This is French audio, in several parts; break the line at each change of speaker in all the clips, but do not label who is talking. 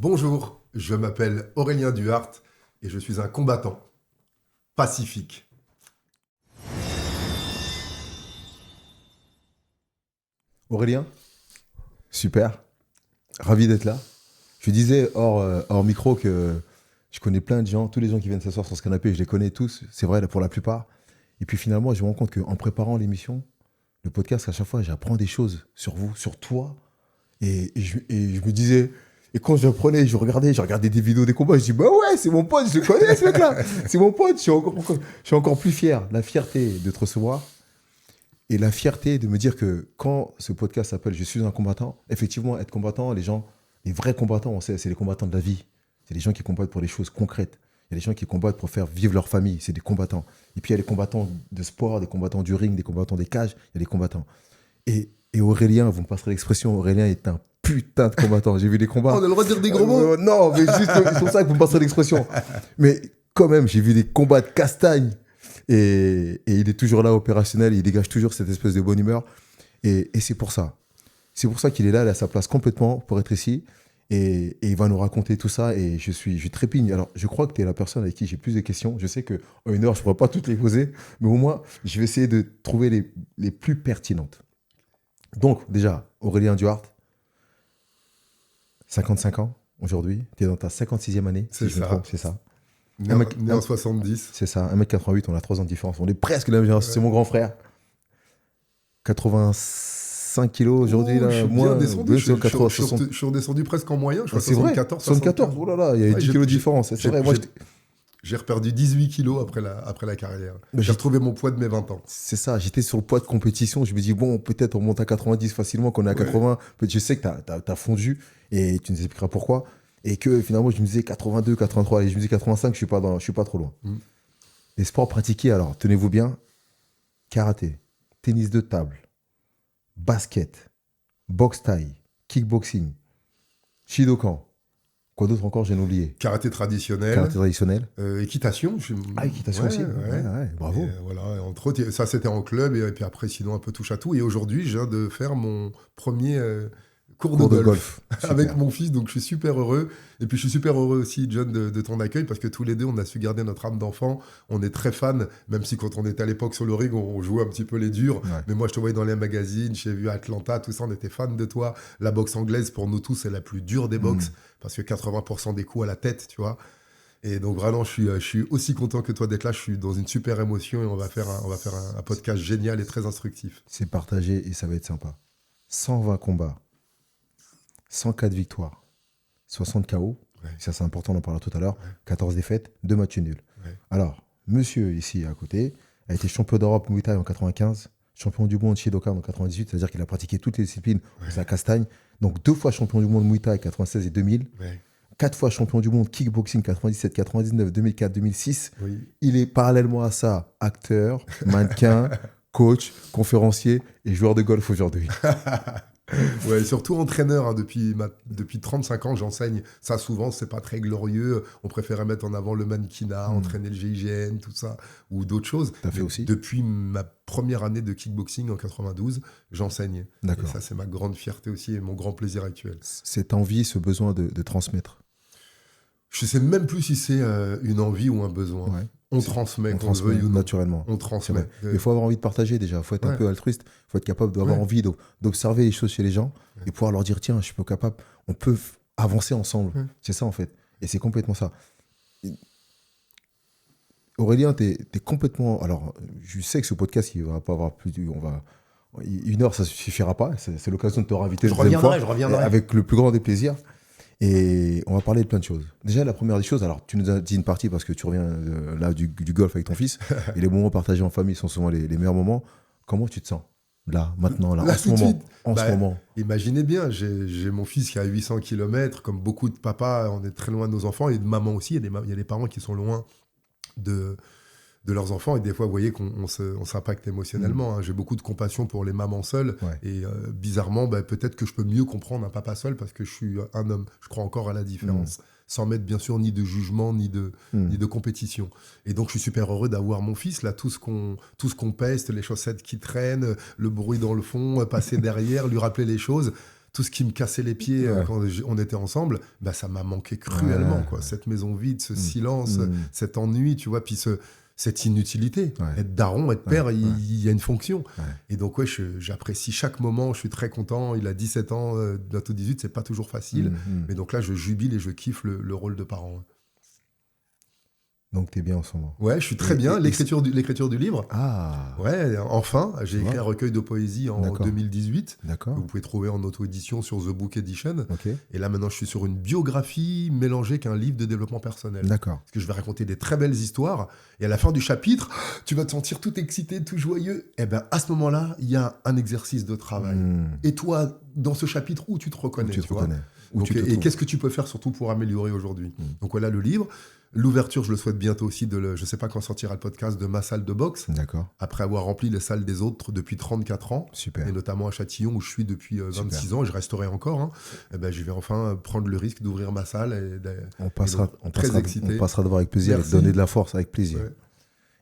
Bonjour, je m'appelle Aurélien Duhart et je suis un combattant pacifique.
Aurélien, super, ravi d'être là. Je disais hors micro que je connais plein de gens, tous les gens qui viennent s'asseoir sur ce canapé, je les connais tous, c'est vrai pour la plupart. Et puis finalement, je me rends compte qu'en préparant l'émission, le podcast, à chaque fois, j'apprends des choses sur vous, sur toi. Et je me disais, et quand j'apprenais, je regardais des vidéos des combats, je dis, bah ouais, c'est mon pote, je le connais ce mec-là, c'est mon pote, je suis encore plus fier. La fierté de te recevoir et la fierté de me dire que quand ce podcast s'appelle Je suis un combattant, effectivement, être combattant, les vrais combattants, on sait, c'est les combattants de la vie. C'est les gens qui combattent pour des choses concrètes. Il y a des gens qui combattent pour faire vivre leur famille, c'est des combattants. Et puis il y a les combattants de sport, des combattants du ring, des combattants des cages, il y a des combattants. Et Aurélien, vous me passerez l'expression, Aurélien est un putain de combattant. J'ai vu des combats.
On a le droit de dire des gros mots
Non, mais juste, c'est pour ça que vous me passerez l'expression. Mais quand même, j'ai vu des combats de castagne. Et il est toujours là, opérationnel. Il dégage toujours cette espèce de bonne humeur. Et c'est pour ça. C'est pour ça qu'il est là, il a sa place complètement pour être ici. Et il va nous raconter tout ça. Et je trépigne. Alors, je crois que tu es la personne avec qui j'ai plus de questions. Je sais qu'en une heure, je ne pourrai pas toutes les poser. Mais au moins, je vais essayer de trouver les plus pertinentes. Donc, déjà, Aurélien Duhart, 55 ans aujourd'hui. Tu es dans ta 56e année.
C'est
si
ça.
C'est ça.
Né en 70.
C'est ça, 1m88, on a 3 ans de différence. On est presque la même génération, c'est mon grand frère. 85 kilos aujourd'hui.
Je suis bien descendu. Je suis redescendu presque en moyen. Je crois
c'est
74.
74, oh là là, il y a 10 kilos de différence. C'est vrai, moi
j'ai reperdu 18 kilos après la carrière. J'ai retrouvé mon poids de mes 20 ans.
C'est ça, j'étais sur le poids de compétition. Je me dis, bon, peut-être on monte à 90 facilement, qu'on est à 80. Je sais que tu as fondu et tu nous expliqueras pourquoi. Et que finalement, je me disais 82, 83, et je me disais 85, je suis pas trop loin. Les sports pratiqués, alors, tenez-vous bien, karaté, tennis de table, basket, boxe thaï, kickboxing, shidokan. Quoi d'autre encore, j'ai oublié?
Karaté traditionnel. Équitation.
Équitation aussi. Ouais, bravo.
Et voilà, entre autres, ça c'était en club et puis après sinon un peu touche à tout. Et aujourd'hui, je viens de faire mon premier cours de golf avec mon fils, donc je suis super heureux. Et puis je suis super heureux aussi, John, de ton accueil parce que tous les deux, on a su garder notre âme d'enfant. On est très fans, même si quand on était à l'époque sur le ring, on jouait un petit peu les durs. Ouais. Mais moi, je te voyais dans les magazines, j'ai vu Atlanta, tout ça, on était fans de toi. La boxe anglaise, pour nous tous, c'est la plus dure des boxes parce que 80% des coups à la tête, tu vois. Et donc vraiment, je suis aussi content que toi d'être là. Je suis dans une super émotion et on va faire un podcast génial et très instructif.
C'est partagé et ça va être sympa. 120 combats. 104 victoires, 60 KO, ça c'est important, on en parlera tout à l'heure, 14 défaites, 2 matchs nuls. Alors, monsieur ici à côté a été champion d'Europe Muay Thai en 95, champion du monde Shidokan en 98, c'est-à-dire qu'il a pratiqué toutes les disciplines de sa castagne, donc 2 fois champion du monde Muay Thai 96 et 2000, 4 fois champion du monde kickboxing 97, 99, 2004, 2006. Il est parallèlement à ça acteur, mannequin, coach, conférencier et joueur de golf aujourd'hui.
Ouais, surtout entraîneur, hein, depuis 35 ans, j'enseigne ça souvent, c'est pas très glorieux. On préférait mettre en avant le mannequinat, entraîner le GIGN, tout ça, ou d'autres choses.
T'as fait aussi.
Depuis ma première année de kickboxing en 92, j'enseigne.
D'accord.
Et ça, c'est ma grande fierté aussi et mon grand plaisir actuel.
Cette envie, ce besoin de transmettre.
Je sais même plus si c'est une envie ou un besoin. Ouais. On transmet, qu'on le veuille ou non.
Naturellement.
On transmet.
Il faut avoir envie de partager déjà. Il faut être un peu altruiste. Il faut être capable d'avoir envie d'observer les choses chez les gens et pouvoir leur dire, tiens, je suis capable, on peut avancer ensemble. C'est ça, en fait. Et c'est complètement ça. Aurélien, t'es complètement... Alors, je sais que ce podcast, il ne va pas avoir plus... Une heure, ça ne suffira pas. C'est l'occasion de te réinviter.
Je reviendrai.
Avec le plus grand des plaisirs. Et on va parler de plein de choses. Déjà, la première des choses, alors tu nous as dit une partie parce que tu reviens là du golf avec ton fils, et les moments partagés en famille sont souvent les meilleurs moments. Comment tu te sens là, maintenant, là, en ce moment?
Imaginez bien, j'ai mon fils qui a 800 km, comme beaucoup de papas, on est très loin de nos enfants, et de maman aussi, il y a des parents qui sont loin de leurs enfants, et des fois, vous voyez qu'on s'impacte émotionnellement. Hein. J'ai beaucoup de compassion pour les mamans seules, et bizarrement, peut-être que je peux mieux comprendre un papa seul, parce que je suis un homme, je crois encore à la différence, sans mettre bien sûr ni de jugement, ni de compétition. Et donc, je suis super heureux d'avoir mon fils, là, tout ce qu'on peste, les chaussettes qui traînent, le bruit dans le fond, passer derrière, lui rappeler les choses. tout ce qui me cassait les pieds quand on était ensemble, bah, ça m'a manqué cruellement. Quoi. Cette maison vide, ce silence, cet ennui, tu vois, puis cette inutilité. Être daron, être père, il y a une fonction. Et donc, j'apprécie chaque moment, je suis très content. Il a 17 ans, bientôt 18, c'est pas toujours facile. Mais donc là, je jubile et je kiffe le rôle de parent.
Donc, tu es bien en ce moment.
Ouais, je suis très bien. L'écriture du livre.
Ah.
Ouais, enfin, j'ai écrit un recueil de poésie en 2018.
D'accord.
Que vous pouvez trouver en auto-édition sur The Book Edition.
Okay.
Et là, maintenant, je suis sur une biographie mélangée qu'un livre de développement personnel.
D'accord.
Parce que je vais raconter des très belles histoires. Et à la fin du chapitre, tu vas te sentir tout excité, tout joyeux. Et bien, à ce moment-là, il y a un exercice de travail. Et toi, dans ce chapitre, où tu te reconnais, et qu'est-ce que tu peux faire surtout pour améliorer aujourd'hui. Donc voilà le livre. L'ouverture, je le souhaite bientôt aussi, je ne sais pas quand sortira le podcast, de ma salle de boxe.
D'accord.
Après avoir rempli les salles des autres depuis 34 ans.
Super.
Et notamment à Châtillon, où je suis depuis 26 ans, et je resterai encore. Et ben, je vais enfin prendre le risque d'ouvrir ma salle.
On passera de voir avec plaisir.
Merci.
Et donner de la force avec plaisir.
Ouais.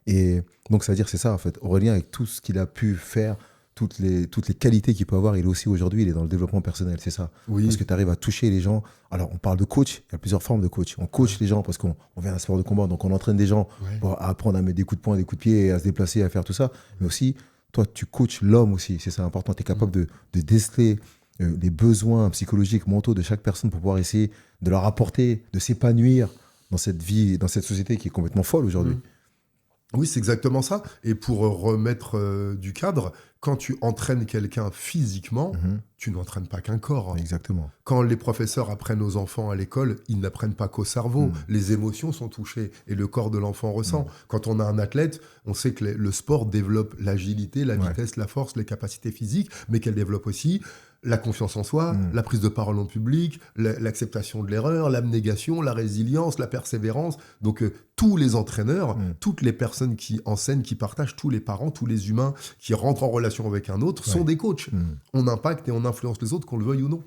Et donc, ça veut dire, c'est ça, en fait. Aurélien, avec tout ce qu'il a pu faire, toutes les qualités qu'il peut avoir, il est aussi aujourd'hui, il est dans le développement personnel, c'est ça.
Oui.
Parce que tu arrives à toucher les gens. Alors, on parle de coach, il y a plusieurs formes de coach. On coach les gens parce qu'on vient d'un sport de combat, donc on entraîne des gens pour apprendre à mettre des coups de poing, des coups de pied, à se déplacer, à faire tout ça. Mais aussi, toi, tu coaches l'homme aussi, c'est ça important. Tu es capable de déceler les besoins psychologiques, mentaux de chaque personne pour pouvoir essayer de leur apporter, de s'épanouir dans cette vie, dans cette société qui est complètement folle aujourd'hui.
Oui, c'est exactement ça. Et pour remettre du cadre, quand tu entraînes quelqu'un physiquement, tu n'entraînes pas qu'un corps.
Exactement.
Quand les professeurs apprennent aux enfants à l'école, ils n'apprennent pas qu'au cerveau. Les émotions sont touchées et le corps de l'enfant ressent. Quand on a un athlète, on sait que le sport développe l'agilité, la vitesse, la force, les capacités physiques, mais qu'elle développe aussi la confiance en soi, la prise de parole en public, l'acceptation de l'erreur, l'abnégation, la résilience, la persévérance. Donc tous les entraîneurs, toutes les personnes qui enseignent, qui partagent, tous les parents, tous les humains qui rentrent en relation avec un autre sont des coachs. On impacte et on influence les autres, qu'on le veuille ou non.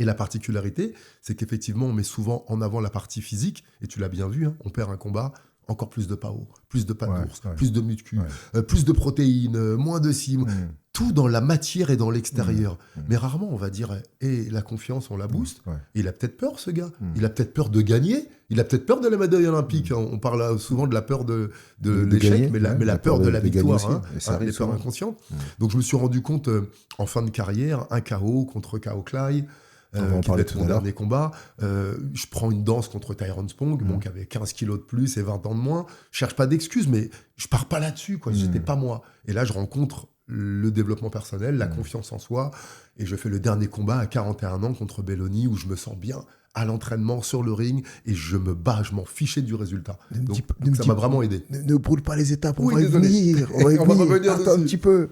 Et la particularité, c'est qu'effectivement, on met souvent en avant la partie physique, et tu l'as bien vu, on perd un combat, encore plus de PAO, plus de pâte d'ours, plus de muscu, plus de protéines, moins de cime, tout dans la matière et dans l'extérieur. Mais rarement, on va dire, la confiance, on la booste. Il a peut-être peur, ce gars. Il a peut-être peur de gagner. Il a peut-être peur de la médaille olympique. On parle souvent de la peur de l'échec, mais la peur de la victoire, les peurs inconscientes. Donc, je me suis rendu compte, en fin de carrière, un KO contre Kao Clay, qui devait être mon dernier combat. Je prends une danse contre Tyrone Spong, qui avait 15 kilos de plus et 20 ans de moins. Je cherche pas d'excuses, mais je pars pas là-dessus. J'étais pas moi. Et là, je rencontre le développement personnel, la confiance en soi. Et je fais le dernier combat à 41 ans contre Belloni, où je me sens bien à l'entraînement, sur le ring, et je me bats, je m'en fichais du résultat. Donc ça m'a vraiment aidé.
Ne brûle pas les étapes, on va y venir. On va revenir Attends un petit peu.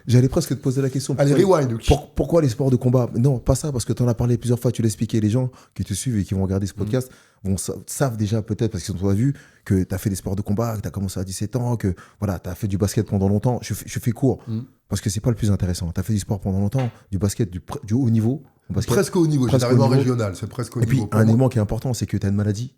J'allais presque te poser la question.
Allez, rewind.
Pourquoi les sports de combat? Non, pas ça, parce que tu en as parlé plusieurs fois, tu l'expliquais. Les gens qui te suivent et qui vont regarder ce podcast savent déjà peut-être, parce qu'ils ont vu, que tu as fait des sports de combat, que tu as commencé à 17 ans, que voilà, tu as fait du basket pendant longtemps. Je fais court, parce que c'est pas le plus intéressant. Tu as fait du sport pendant longtemps, du basket, du haut niveau.
Presque au niveau, j'étais arrivé en régional, c'est presque au niveau.
Et puis, un élément qui est important, c'est que tu as une maladie.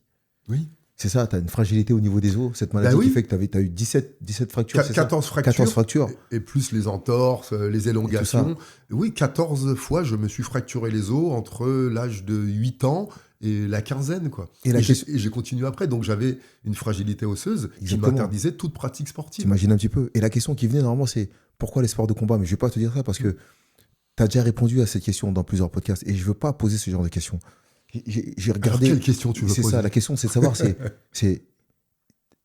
Oui.
C'est ça, tu as une fragilité au niveau des os, cette maladie qui fait que tu as eu 17 fractures,
14 fractures.
14 fractures.
Et plus les entorses, les élongations. Oui, 14 fois, je me suis fracturé les os entre l'âge de 8 ans et la quinzaine. Et j'ai continué après, donc j'avais une fragilité osseuse qui m'interdisait toute pratique sportive.
T'imagines un petit peu. Et la question qui venait normalement, c'est pourquoi les sports de combat? Mais je ne vais pas te dire ça parce que tu as déjà répondu à cette question dans plusieurs podcasts et je ne veux pas poser ce genre de questions. J'ai regardé.
Alors, quelle question tu veux poser?
C'est ça, la question, c'est de savoir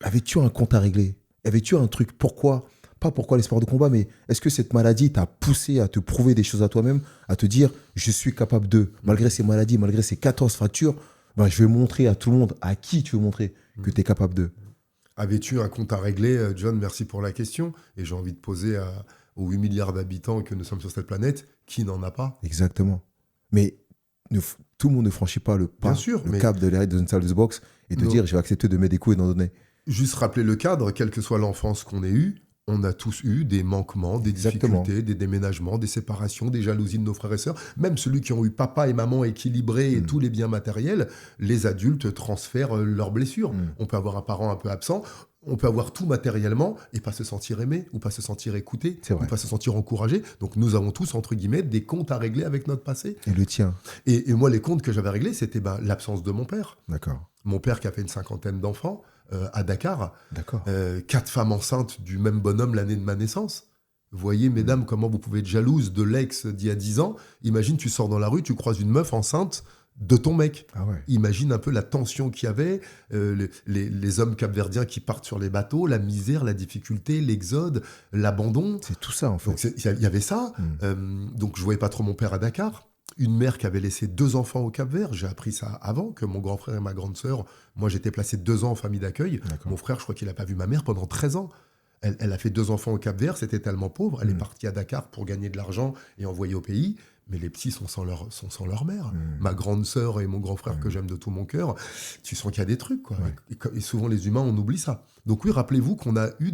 avais-tu un compte à régler? Avais-tu un truc? Pourquoi? Pas pourquoi les sports de combat, mais est-ce que cette maladie t'a poussé à te prouver des choses à toi-même, à te dire je suis capable de, malgré ces maladies, malgré ces 14 fractures, je vais montrer à tout le monde, à qui tu veux montrer que tu es capable de?
Avais-tu un compte à régler? John, merci pour la question. Et j'ai envie de poser aux 8 milliards d'habitants que nous sommes sur cette planète, qui n'en a pas?
Exactement. Mais tout le monde ne franchit pas le pas, cap de l'air dans une salle de boxe et de dire je vais accepter de mettre des coups et d'en donner.
Juste rappeler le cadre, quelle que soit l'enfance qu'on ait eue, on a tous eu des manquements, des difficultés, des déménagements, des séparations, des jalousies de nos frères et sœurs. Même celui qui ont eu papa et maman équilibrés et tous les biens matériels, les adultes transfèrent leurs blessures. On peut avoir un parent un peu absent. on peut avoir tout matériellement et pas se sentir aimé, ou pas se sentir écouté, ou pas se sentir encouragé. Donc nous avons tous, entre guillemets, des comptes à régler avec notre passé.
Et le tien?
Et moi, les comptes que j'avais réglés, c'était l'absence de mon père.
D'accord.
Mon père qui a fait une 50aine d'enfants à Dakar.
D'accord.
4 femmes enceintes du même bonhomme l'année de ma naissance. Vous voyez, mesdames, comment vous pouvez être jalouses de l'ex d'il y a 10 ans. Imagine, tu sors dans la rue, tu croises une meuf enceinte de ton mec.
Ah ouais.
Imagine un peu la tension qu'il y avait, les hommes capverdiens qui partent sur les bateaux, la misère, la difficulté, l'exode, l'abandon.
C'est tout ça, en fait.
Donc il y avait ça. Donc je voyais pas trop mon père à Dakar. Une mère qui avait laissé 2 enfants au Cap-Vert. J'ai appris ça avant, que mon grand frère et ma grande sœur, moi j'étais placé 2 ans en famille d'accueil. Mon frère, je crois qu'il n'a pas vu ma mère pendant 13 ans. Elle a fait 2 enfants au Cap-Vert, c'était tellement pauvre. Elle est partie à Dakar pour gagner de l'argent et envoyer au pays. Mais les petits sont sans leur mère. Ma grande sœur et mon grand frère que j'aime de tout mon cœur, tu sens qu'il y a des trucs, quoi. Et souvent, les humains, on oublie ça. Donc oui, rappelez-vous qu'on a eu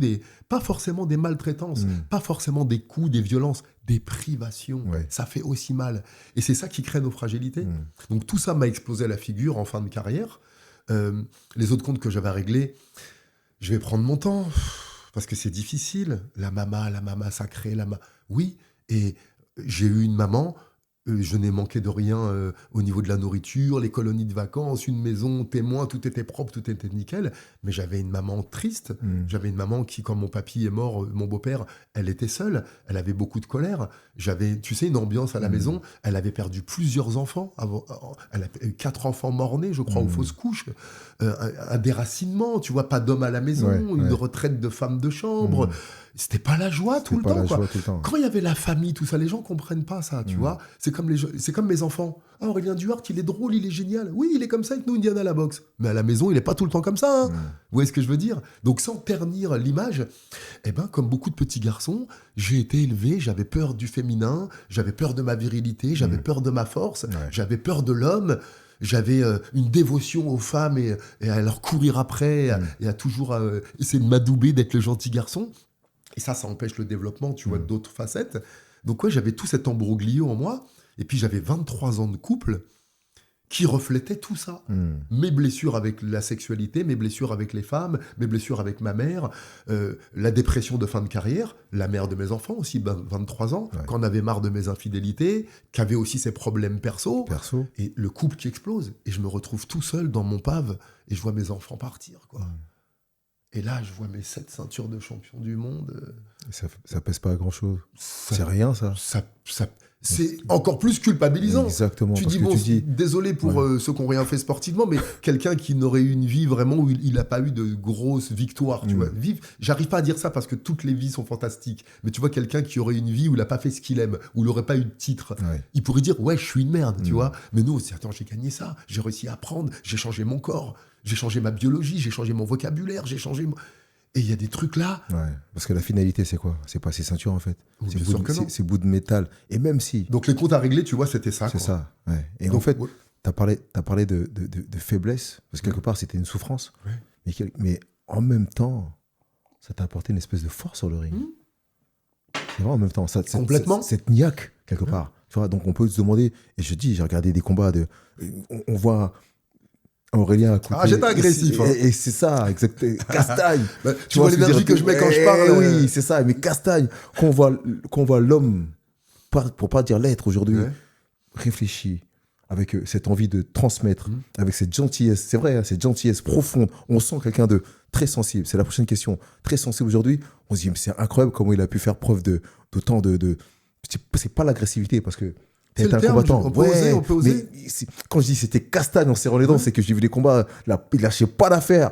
pas forcément des maltraitances, pas forcément des coups, des violences, des privations. Ça fait aussi mal. Et c'est ça qui crée nos fragilités. Donc tout ça m'a explosé à la figure en fin de carrière. Les autres comptes que j'avais à régler, je vais prendre mon temps, parce que c'est difficile. La mama sacrée, oui, et j'ai eu une maman, je n'ai manqué de rien au niveau de la nourriture, les colonies de vacances, une maison, témoin, tout était propre, tout était nickel. Mais j'avais une maman triste. J'avais une maman qui, quand mon papy est mort, mon beau-père, elle était seule. Elle avait beaucoup de colère. J'avais, tu sais, une ambiance à la maison. Elle avait perdu plusieurs enfants. Elle a eu 4 enfants morts-nés, je crois, aux fausses couches. Un déracinement, tu vois, pas d'homme à la maison, une retraite de femme de chambre. C'était pas la joie tout le temps, quoi. Quand il y avait la famille, tout ça, les gens comprennent pas ça, tu vois. C'est comme mes enfants. Ah, Aurélien Duhart, il est drôle, il est génial. Oui, il est comme ça avec nous, Indiana à la boxe. Mais à la maison, il est pas tout le temps comme ça. Hein. Vous voyez ce que je veux dire? Donc, sans ternir l'image, comme beaucoup de petits garçons, j'ai été élevé, j'avais peur du féminin, j'avais peur de ma virilité, j'avais peur de ma force, j'avais peur de l'homme. J'avais une dévotion aux femmes et à leur courir après, et à toujours essayer de m'adouber, d'être le gentil garçon. Et ça empêche le développement, tu vois, d'autres facettes. Donc j'avais tout cet embroglio en moi. Et puis j'avais 23 ans de couple qui reflétaient tout ça. Mes blessures avec la sexualité, mes blessures avec les femmes, mes blessures avec ma mère, la dépression de fin de carrière, la mère de mes enfants aussi, 23 ans, quand on avait marre de mes infidélités, qui avait aussi ses problèmes perso. Et le couple qui explose. Et je me retrouve tout seul dans mon pave et je vois mes enfants partir, quoi. Et là, je vois mes 7 ceintures de champion du monde.
Ça pèse pas à grand-chose. C'est rien, ça.
C'est encore plus culpabilisant.
Exactement.
Tu dis, désolé pour ceux qui n'ont rien fait sportivement, mais quelqu'un qui n'aurait eu une vie vraiment où il n'a pas eu de grosses victoires. Tu vois. J'arrive pas à dire ça parce que toutes les vies sont fantastiques. Mais tu vois, quelqu'un qui aurait une vie où il n'a pas fait ce qu'il aime, où il n'aurait pas eu de titre, il pourrait dire, ouais, je suis une merde, tu vois. Mais nous, attends, j'ai gagné ça, j'ai réussi à apprendre, j'ai changé mon corps. J'ai changé ma biologie, j'ai changé mon vocabulaire, j'ai changé... Et il y a des trucs là...
parce que la finalité, c'est quoi? C'est pas ces ceintures, en fait. C'est bout de métal. Et même si...
Donc les comptes à régler, tu vois, c'était ça.
C'est ça, Et donc, en fait, t'as parlé de faiblesse, parce que quelque part, c'était une souffrance. Mais en même temps, ça t'a apporté une espèce de force sur le ring. C'est vrai, en même temps.
Complètement.
Cette niaque, quelque part. Tu vois, donc on peut se demander... Et je dis, j'ai regardé des combats on voit... Aurélien,
j'étais agressif.
Et c'est ça, exactement. Castagne.
Tu vois l'énergie que je mets quand je parle.
Oui, c'est ça. Mais castagne, qu'on voit l'homme, pour pas dire l'être aujourd'hui, réfléchir avec cette envie de transmettre, avec cette gentillesse. C'est vrai, cette gentillesse profonde. On sent quelqu'un de très sensible. C'est la prochaine question. Très sensible aujourd'hui. On se dit, mais c'est incroyable comment il a pu faire preuve d'autant de... C'est pas l'agressivité, parce que
c'est un combattant. On peut oser.
Mais quand je dis c'était castagne en serrant les dents, c'est que j'ai vu les combats, il lâchait pas d'affaire.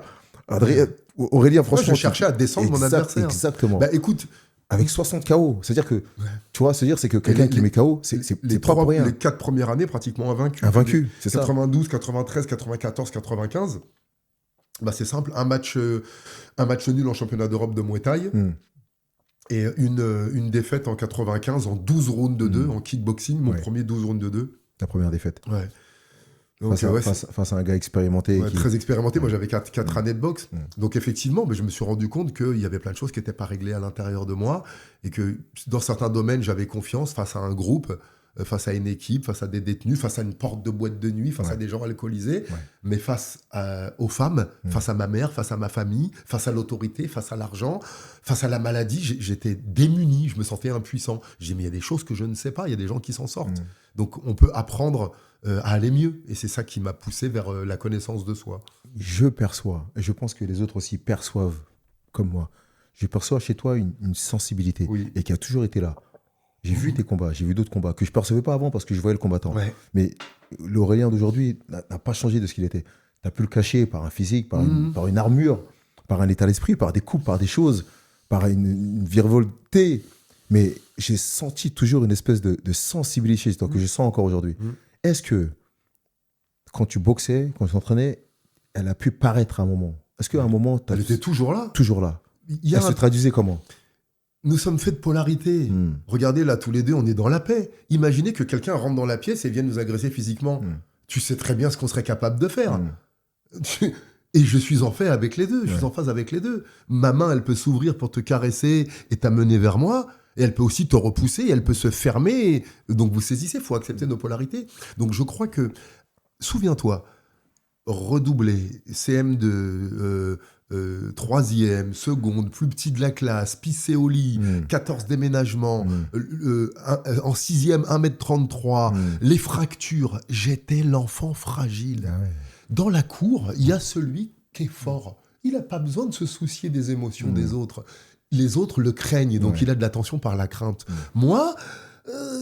Aurélien, franchement.
Moi, je cherchais à descendre mon adversaire.
Exactement.
Écoute.
Avec 60 KO. C'est-à-dire que, tu vois, c'est que quelqu'un qui met KO, c'est pas pour rien.
Les 4 premières années, pratiquement invaincu.
Invaincu, c'est ça.
92, 93, 94, 95. C'est simple. Un match nul en championnat d'Europe de Muay Thai. Et une défaite en 95 en 12 rounds de 2 en kickboxing, mon premier 12 rounds de 2.
Ta première défaite.
Donc,
face à un gars expérimenté.
Très expérimenté. Moi, j'avais 4 années de boxe. Donc, effectivement, je me suis rendu compte qu'il y avait plein de choses qui n'étaient pas réglées à l'intérieur de moi et que dans certains domaines, j'avais confiance face à un groupe. face à une équipe, face à des détenus, face à une porte de boîte de nuit, face à des gens alcoolisés, mais face aux femmes, face à ma mère, face à ma famille, face à l'autorité, face à l'argent, face à la maladie, j'étais démuni, je me sentais impuissant. J'ai dit, mais il y a des choses que je ne sais pas, il y a des gens qui s'en sortent. Donc on peut apprendre à aller mieux. Et c'est ça qui m'a poussé vers la connaissance de soi.
Je perçois, et je pense que les autres aussi perçoivent comme moi. Je perçois chez toi une sensibilité et qui a toujours été là. J'ai vu tes combats, j'ai vu d'autres combats que je ne percevais pas avant parce que je voyais le combattant. Mais l'Aurélien d'aujourd'hui n'a pas changé de ce qu'il était. Tu as pu le cacher par un physique, par une armure, par un état d'esprit, par des coups, par des choses, par une virevolté. Mais j'ai senti toujours une espèce de sensibilité chez toi que je sens encore aujourd'hui. Est-ce que quand tu boxais, quand tu t'entraînais, elle a pu paraître à un moment? Est-ce qu'à un moment...
Elle était toujours là.
Toujours là. Elle se traduisait comment?
Nous sommes faits de polarité. Regardez, là, tous les deux, on est dans la paix. Imaginez que quelqu'un rentre dans la pièce et vienne nous agresser physiquement. Tu sais très bien ce qu'on serait capable de faire. Et je suis en fait avec les deux. Je suis en phase avec les deux. Ma main, elle peut s'ouvrir pour te caresser et t'amener vers moi. Et elle peut aussi te repousser. Elle peut se fermer. Donc, vous saisissez. Il faut accepter nos polarités. Donc, je crois que... Souviens-toi, redoubler, CM2... 3e, seconde, plus petit de la classe, pissé au lit, 14 déménagements, en 6e, 1m33, les fractures. J'étais l'enfant fragile. Dans la cour, il y a celui qui est fort. Il n'a pas besoin de se soucier des émotions des autres. Les autres le craignent, donc il a de l'attention par la crainte. Moi...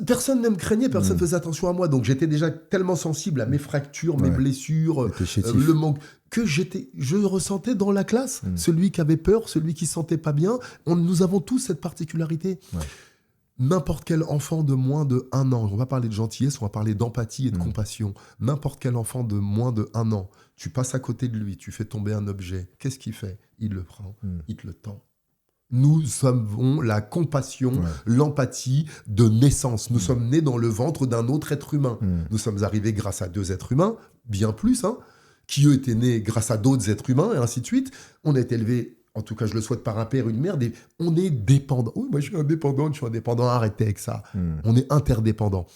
personne ne me craignait, personne ne faisait attention à moi. Donc j'étais déjà tellement sensible à mes fractures, mes blessures, le manque, que je ressentais dans la classe celui qui avait peur, celui qui ne se sentait pas bien. Nous avons tous cette particularité. N'importe quel enfant de moins de 1 an, on va parler de gentillesse, on va parler d'empathie et de compassion. N'importe quel enfant de moins de 1 an, tu passes à côté de lui, tu fais tomber un objet. Qu'est-ce qu'il fait? Il le prend, il te le tend. Nous avons la compassion, l'empathie de naissance. Nous sommes nés dans le ventre d'un autre être humain. Nous sommes arrivés grâce à 2 êtres humains, bien plus, qui eux étaient nés grâce à d'autres êtres humains, et ainsi de suite. On est élevés, en tout cas je le souhaite, par un père, une mère. On est dépendant. Oui, moi je suis indépendant, arrêtez avec ça. On est interdépendant.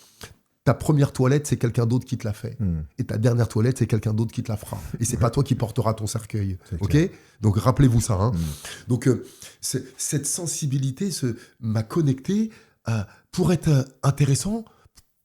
Ta première toilette, c'est quelqu'un d'autre qui te l'a fait. Et ta dernière toilette, c'est quelqu'un d'autre qui te la fera. Et c'est pas toi qui porteras ton cercueil. Ok ? Donc rappelez-vous ça. Donc cette sensibilité m'a connecté pour être intéressant,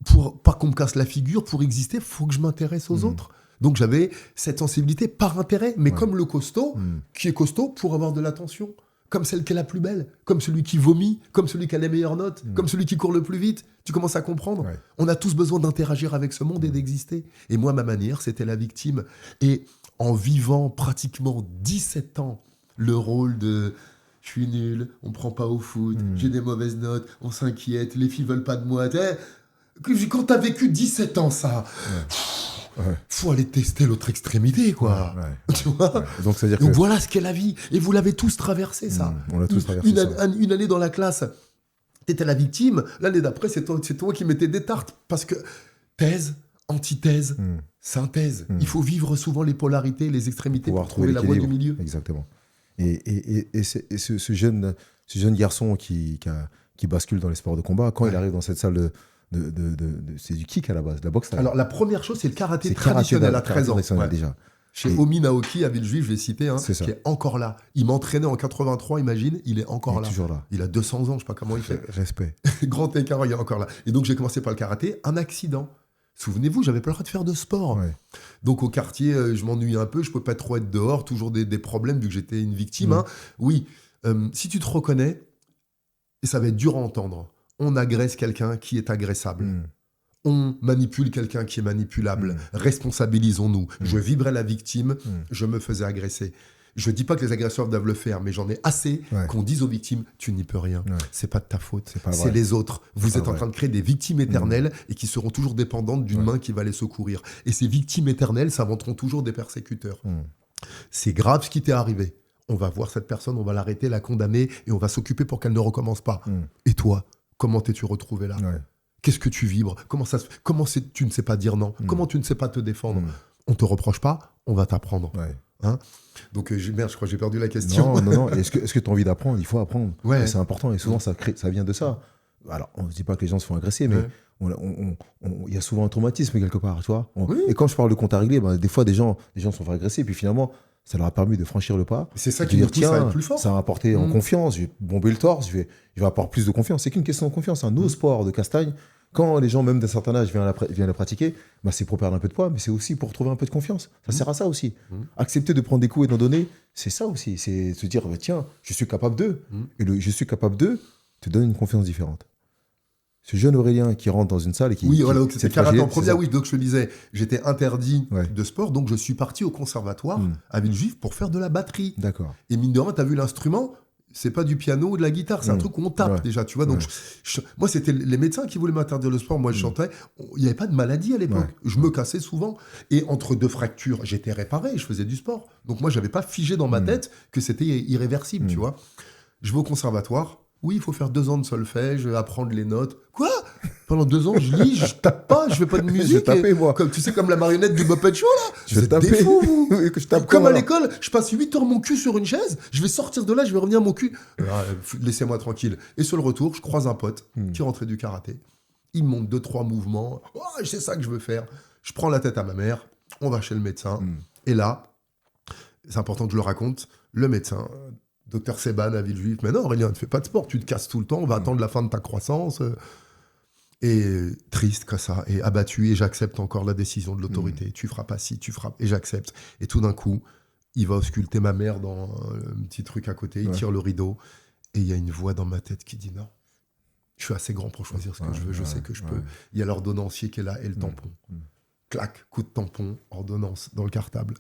pour pas qu'on me casse la figure, pour exister, il faut que je m'intéresse aux autres. Donc j'avais cette sensibilité par intérêt, mais comme le costaud, qui est costaud pour avoir de l'attention. Comme celle qui est la plus belle, comme celui qui vomit, comme celui qui a les meilleures notes, comme celui qui court le plus vite. Tu commences à comprendre. On a tous besoin d'interagir avec ce monde et d'exister. Et moi, ma manière, c'était la victime. Et en vivant pratiquement 17 ans, le rôle de « je suis nul, on me prend pas au foot, j'ai des mauvaises notes, on s'inquiète, les filles veulent pas de moi ». Quand t'as vécu 17 ans, ça... faut aller tester l'autre extrémité, quoi. Tu vois.
Donc,
Donc voilà ce qu'est la vie. Et vous l'avez tous traversé, ça.
On l'a tous traversé,
une année dans la classe, t'étais la victime. L'année d'après, c'est toi qui mettais des tartes. Parce que thèse, antithèse, synthèse. Il faut vivre souvent les polarités, les extrémités pour trouver la voie du milieu.
Exactement. Et ce jeune garçon qui bascule dans les sports de combat, quand il arrive dans cette salle c'est du kick à la base, de la boxe.
Alors la première chose, c'est le karaté traditionnel à 13 ans.
Déjà.
Chez Omi Naoki à Villejuif, je vais citer, qui est encore là. Il m'entraînait en 83, imagine, il est encore là.
Toujours là.
Il a 200 ans, je sais pas comment il fait.
Respect.
Grand écart, il est encore là. Et donc j'ai commencé par le karaté, un accident. Souvenez-vous, j'avais pas le droit de faire de sport. Donc au quartier, je m'ennuyais un peu, je pouvais pas trop être dehors, toujours des problèmes vu que j'étais une victime. Oui, si tu te reconnais, et ça va être dur à entendre, on agresse quelqu'un qui est agressable. On manipule quelqu'un qui est manipulable. Responsabilisons-nous. Je vibrais la victime, je me faisais agresser. Je ne dis pas que les agresseurs doivent le faire, mais j'en ai assez qu'on dise aux victimes, tu n'y peux rien. C'est pas de ta faute. C'est les autres. Vous êtes en train de créer des victimes éternelles et qui seront toujours dépendantes d'une main qui va les secourir. Et ces victimes éternelles s'inventeront toujours des persécuteurs. C'est grave ce qui t'est arrivé. On va voir cette personne, on va l'arrêter, la condamner et on va s'occuper pour qu'elle ne recommence pas. Et toi, comment t'es-tu retrouvé là ? Qu'est-ce que tu vibres ? Comment tu ne sais pas dire non ? Comment tu ne sais pas te défendre ? On te reproche pas, on va t'apprendre. Donc, je crois que j'ai perdu la question.
Non. Est-ce que tu as envie d'apprendre ? Il faut apprendre. C'est important. Et souvent, ça vient de ça. Alors, on ne dit pas que les gens se font agresser, mais il y a souvent un traumatisme quelque part, tu vois. Et quand je parle de compte à régler, des fois, des gens se font agresser, puis finalement, ça leur a permis de franchir le pas.
C'est ça qui nous pousse à être plus fort.
Ça m'a apporté en confiance, je vais bomber le torse, je vais avoir plus de confiance. C'est qu'une question de confiance. Nos sports de castagne, quand les gens, même d'un certain âge, viennent la pratiquer, c'est pour perdre un peu de poids, mais c'est aussi pour trouver un peu de confiance. Ça sert à ça aussi. Accepter de prendre des coups et d'en donner, c'est ça aussi. C'est se dire, tiens, je suis capable d'eux. Et je suis capable d'eux te donne une confiance différente. Ce jeune Aurélien qui rentre dans une salle et qui...
Oui, voilà, c'était karaté en première. Oui, donc je te disais, j'étais interdit de sport, donc je suis parti au conservatoire à Villejuif pour faire de la batterie.
D'accord.
Et mine de rien, t'as vu l'instrument, c'est pas du piano ou de la guitare, c'est un truc où on tape déjà, tu vois. Donc moi, c'était les médecins qui voulaient m'interdire le sport. Moi, je chantais. Il n'y avait pas de maladie à l'époque. Je me cassais souvent. Et entre 2 fractures, j'étais réparé, je faisais du sport. Donc moi, j'avais pas figé dans ma tête que c'était irréversible, tu vois. Je vais au conservatoire. Oui, il faut faire 2 ans de solfège, apprendre les notes. Quoi ? Pendant 2 ans, je lis, je tape pas, je fais pas de musique.
Je tapais, moi.
Comme, tu sais, comme la marionnette du Muppet Show, là.
Je tapais.
Des fous, vous.
Que je tape
comme à l'école, je passe 8 heures mon cul sur une chaise, je vais sortir de là, je vais revenir mon cul. Laissez-moi tranquille. Et sur le retour, je croise un pote qui rentrait du karaté. Il me montre 2-3 mouvements. Oh, c'est ça que je veux faire. Je prends la tête à ma mère, on va chez le médecin. Et là, c'est important que je le raconte, le médecin... Docteur Seban à Villejuif, mais non Aurélien, ne fais pas de sport, tu te casses tout le temps, on va attendre la fin de ta croissance. Et triste comme ça, et abattu, et j'accepte encore la décision de l'autorité. Tu feras pas ci, tu feras... Et j'accepte. Et tout d'un coup, il va ausculter ma mère dans un petit truc à côté, il tire le rideau, et il y a une voix dans ma tête qui dit non. Je suis assez grand pour choisir ce que je veux, je sais que je peux. Il y a l'ordonnancier qui est là, et le tampon. Clac, coup de tampon, ordonnance, dans le cartable.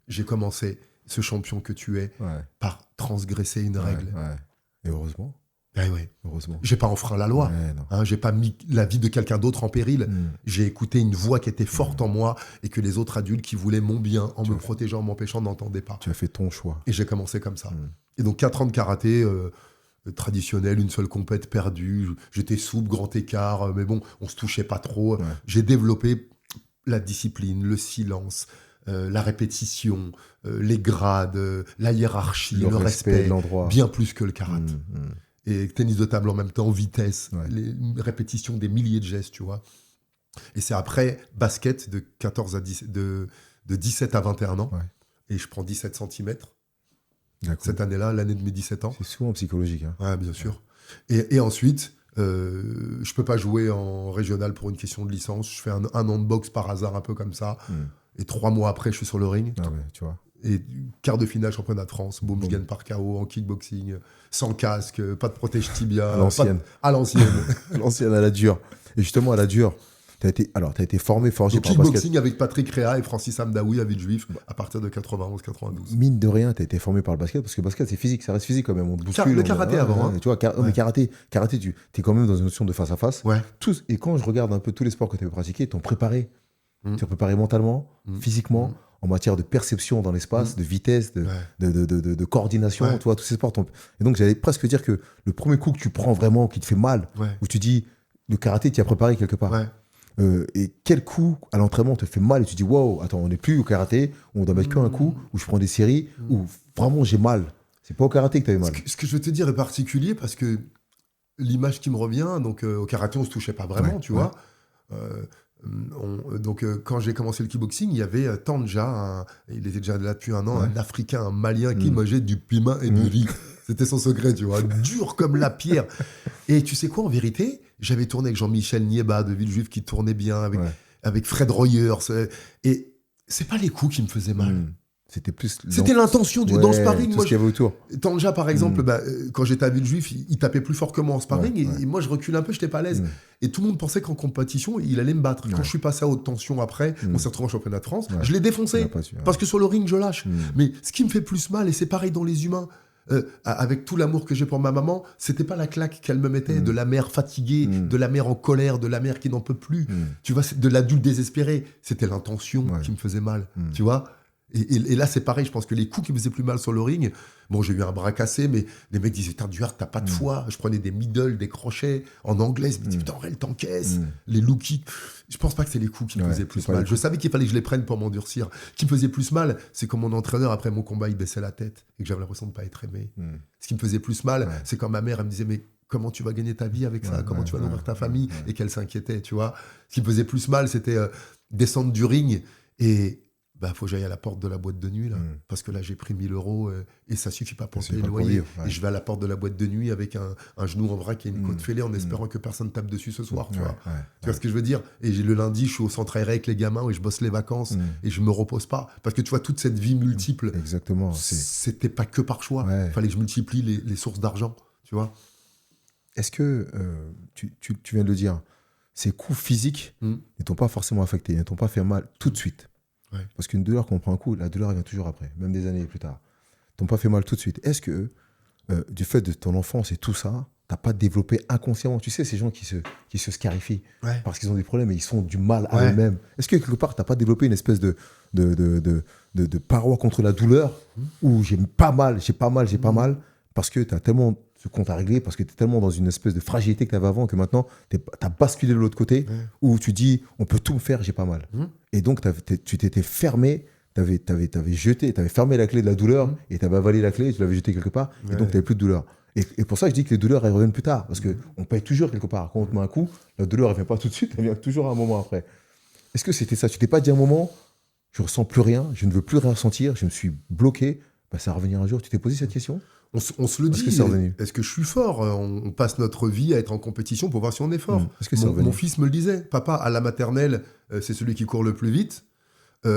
J'ai commencé... ce champion que tu es, par transgresser une règle.
Et heureusement.
Heureusement. J'ai pas enfreint la loi. J'ai pas mis la vie de quelqu'un d'autre en péril. J'ai écouté une voix qui était forte en moi et que les autres adultes qui voulaient mon bien, en me protégeant, en m'empêchant, n'entendaient pas.
Tu as fait ton choix.
Et j'ai commencé comme ça. Et donc 4 ans de karaté traditionnel, une seule compète perdue. J'étais souple, grand écart, mais bon, on se touchait pas trop. J'ai développé la discipline, le silence, la répétition, les grades, la hiérarchie, le respect, bien plus que le karaté. Et tennis de table en même temps, vitesse, les répétitions des milliers de gestes, tu vois. Et c'est après basket de 17 à 21 ans, et je prends 17 cm. Cette année-là, l'année de mes 17 ans.
C'est souvent psychologique.
Ouais, bien sûr. Et ensuite, je peux pas jouer en régional pour une question de licence. Je fais un an de boxe par hasard, un peu comme ça. Et 3 mois après, je suis sur le ring.
Tu vois.
Et quart de finale, championnat de France. Boum, je gagne par KO en kickboxing, sans casque, pas de protège tibia.
À l'ancienne.
À l'ancienne.
À l'ancienne, à la dure. Et justement, à la dure, t'as été formé, forgé par le
kickboxing
basket.
avec Patrick Réa et Francis Hamdaoui à Villejuif à partir de 91-92.
Mine de rien, t'as été formé par le basket, parce que le basket, c'est physique, ça reste physique quand même. On te bouscule.
Le karaté avant.
Tu vois, mais karaté, t'es quand même dans une notion de face à face.
Ouais.
Et quand je regarde un peu tous les sports que tu as pratiqués, t'ont préparé. Tu as préparé mentalement, physiquement, en matière de perception dans l'espace, de vitesse, de coordination, tu vois, tous ces sports. Et donc, j'allais presque dire que le premier coup que tu prends vraiment, qui te fait mal, où tu dis, le karaté, tu as préparé quelque part. Et quel coup à l'entraînement te fait mal et tu dis, wow, attends, on n'est plus au karaté, on doit mettre qu'un coup, où je prends des séries, où vraiment j'ai mal. C'est pas au karaté que tu as eu mal.
Ce que je veux te dire est particulier parce que l'image qui me revient, donc au karaté, on se touchait pas vraiment, tu vois. Donc quand j'ai commencé le kickboxing, il y avait Tanja, il était déjà là depuis un an, un Africain, un Malien qui mangeait du piment et du riz. C'était son secret, tu vois, dur comme la pierre. Et tu sais quoi, en vérité, j'avais tourné avec Jean-Michel Nieba de Villejuif qui tournait bien, avec Fred Royer. Et c'est pas les coups qui me faisaient mal. C'était l'intention dans le sparring.
Moi, ce qu'il y avait autour.
Tanja, par exemple, quand j'étais à Villejuif, il tapait plus fort que moi en sparring. Et moi, je reculais un peu, je n'étais pas à l'aise. Et tout le monde pensait qu'en compétition, il allait me battre. Quand je suis passé à haute tension après, on s'est retrouvé en championnat de France, je l'ai défoncé. Parce que sur le ring, je lâche. Mais ce qui me fait plus mal, et c'est pareil dans les humains, avec tout l'amour que j'ai pour ma maman, c'était pas la claque qu'elle me mettait, de la mère fatiguée, de la mère en colère, de la mère qui n'en peut plus. Tu vois, de l'adulte désespéré. C'était l'intention qui me faisait mal. Tu vois. Et là, c'est pareil, je pense que les coups qui me faisaient plus mal sur le ring, bon, j'ai eu un bras cassé, mais les mecs disaient, putain, Duhart, t'as pas de foi. Je prenais des middle, des crochets en anglais, je me disais, putain, Aurel, t'encaisses. Les low kicks. Je pense pas que c'est les coups qui me faisaient plus mal. Je savais qu'il fallait que je les prenne pour m'endurcir. Ce qui me faisait plus mal, c'est quand mon entraîneur, après mon combat, il baissait la tête et que j'avais l'impression de pas être aimé. Ce qui me faisait plus mal, c'est quand ma mère, elle me disait, mais comment tu vas gagner ta vie avec ça, comment tu vas nourrir ta famille, et qu'elle s'inquiétait, tu vois. Ce qui me faisait plus mal, c'était descendre du ring et faut que j'aille à la porte de la boîte de nuit, là, parce que là, j'ai pris 1 000 euros et ça suffit pas pour payer le loyer. Et je vais à la porte de la boîte de nuit avec un genou en vrac et une côte fêlée en espérant que personne tape dessus ce soir, tu vois. Tu vois ce que je veux dire? Et le lundi, je suis au centre aéré avec les gamins et je bosse les vacances et je me repose pas. Parce que tu vois, toute cette vie multiple,
exactement,
c'était pas que par choix. Il fallait que je multiplie les sources d'argent, tu vois.
Est-ce que, tu viens de le dire, ces coups physiques ne t'ont pas forcément affecté, ne t'ont pas fait mal tout de suite? Parce qu'une douleur, quand on prend un coup, la douleur elle vient toujours après, même des années plus tard. T'ont pas fait mal tout de suite. Est-ce que, du fait de ton enfance et tout ça, t'as pas développé inconsciemment, tu sais, ces gens qui se scarifient parce qu'ils ont des problèmes et ils se font du mal à eux-mêmes. Est-ce que quelque part, t'as pas développé une espèce de paroi contre la douleur où j'ai pas mal, parce que t'as tellement ce compte à régler, parce que t'es tellement dans une espèce de fragilité que t'avais avant que maintenant, t'as basculé de l'autre côté où tu dis, on peut tout me faire, j'ai pas mal. Et donc, tu t'étais fermé, t'avais fermé la clé de la douleur et t'avais avalé la clé et tu l'avais jetée quelque part et donc t'avais plus de douleur. Et pour ça, je dis que les douleurs, elles reviennent plus tard parce qu'on paye toujours quelque part. Quand on te met un coup, la douleur, elle vient pas tout de suite, elle vient toujours un moment après. Est-ce que c'était ça? Tu t'es pas dit à un moment, je ressens plus rien, je ne veux plus rien ressentir, je me suis bloqué, ça va revenir un jour. Tu t'es posé cette question?
On se le dit, est-ce que je suis fort? On passe notre vie à être en compétition pour voir si on est fort. Mon fils me le disait, papa, à la maternelle, c'est celui qui court le plus vite.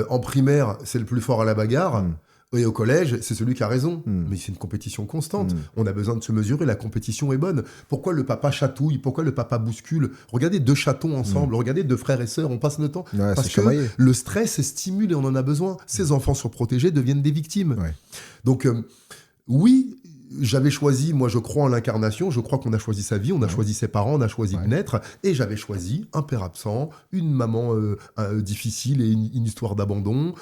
En primaire, c'est le plus fort à la bagarre. Et au collège, c'est celui qui a raison. Mais c'est une compétition constante. On a besoin de se mesurer, la compétition est bonne. Pourquoi le papa chatouille? Pourquoi le papa bouscule? Regardez 2 chatons ensemble, regardez 2 frères et sœurs, on passe le temps. Parce que le stress stimule et on en a besoin. Ces enfants surprotégés deviennent des victimes. Donc, oui, j'avais choisi, moi je crois en l'incarnation, je crois qu'on a choisi sa vie, on a choisi ses parents, on a choisi de naître, et j'avais choisi un père absent, une maman difficile et une histoire d'abandon,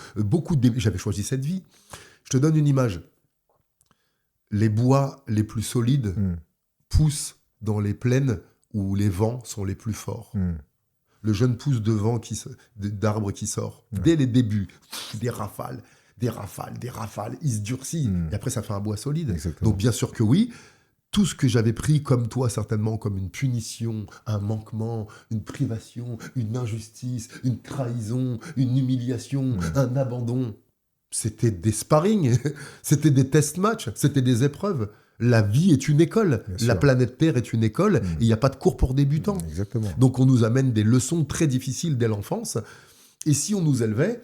j'avais choisi cette vie. Je te donne une image. Les bois les plus solides poussent dans les plaines où les vents sont les plus forts. Le jeune pousse d'arbres qui sort. Dès les débuts, des rafales, il se durcit. Et après, ça fait un bois solide.
Exactement.
Donc, bien sûr que oui, tout ce que j'avais pris comme toi, certainement, comme une punition, un manquement, une privation, une injustice, une trahison, une humiliation, un abandon, c'était des sparring, c'était des test-matchs, c'était des épreuves. La vie est une école. La planète Terre est une école. Et il n'y a pas de cours pour débutants.
Exactement.
Donc, on nous amène des leçons très difficiles dès l'enfance. Et si on nous élevait,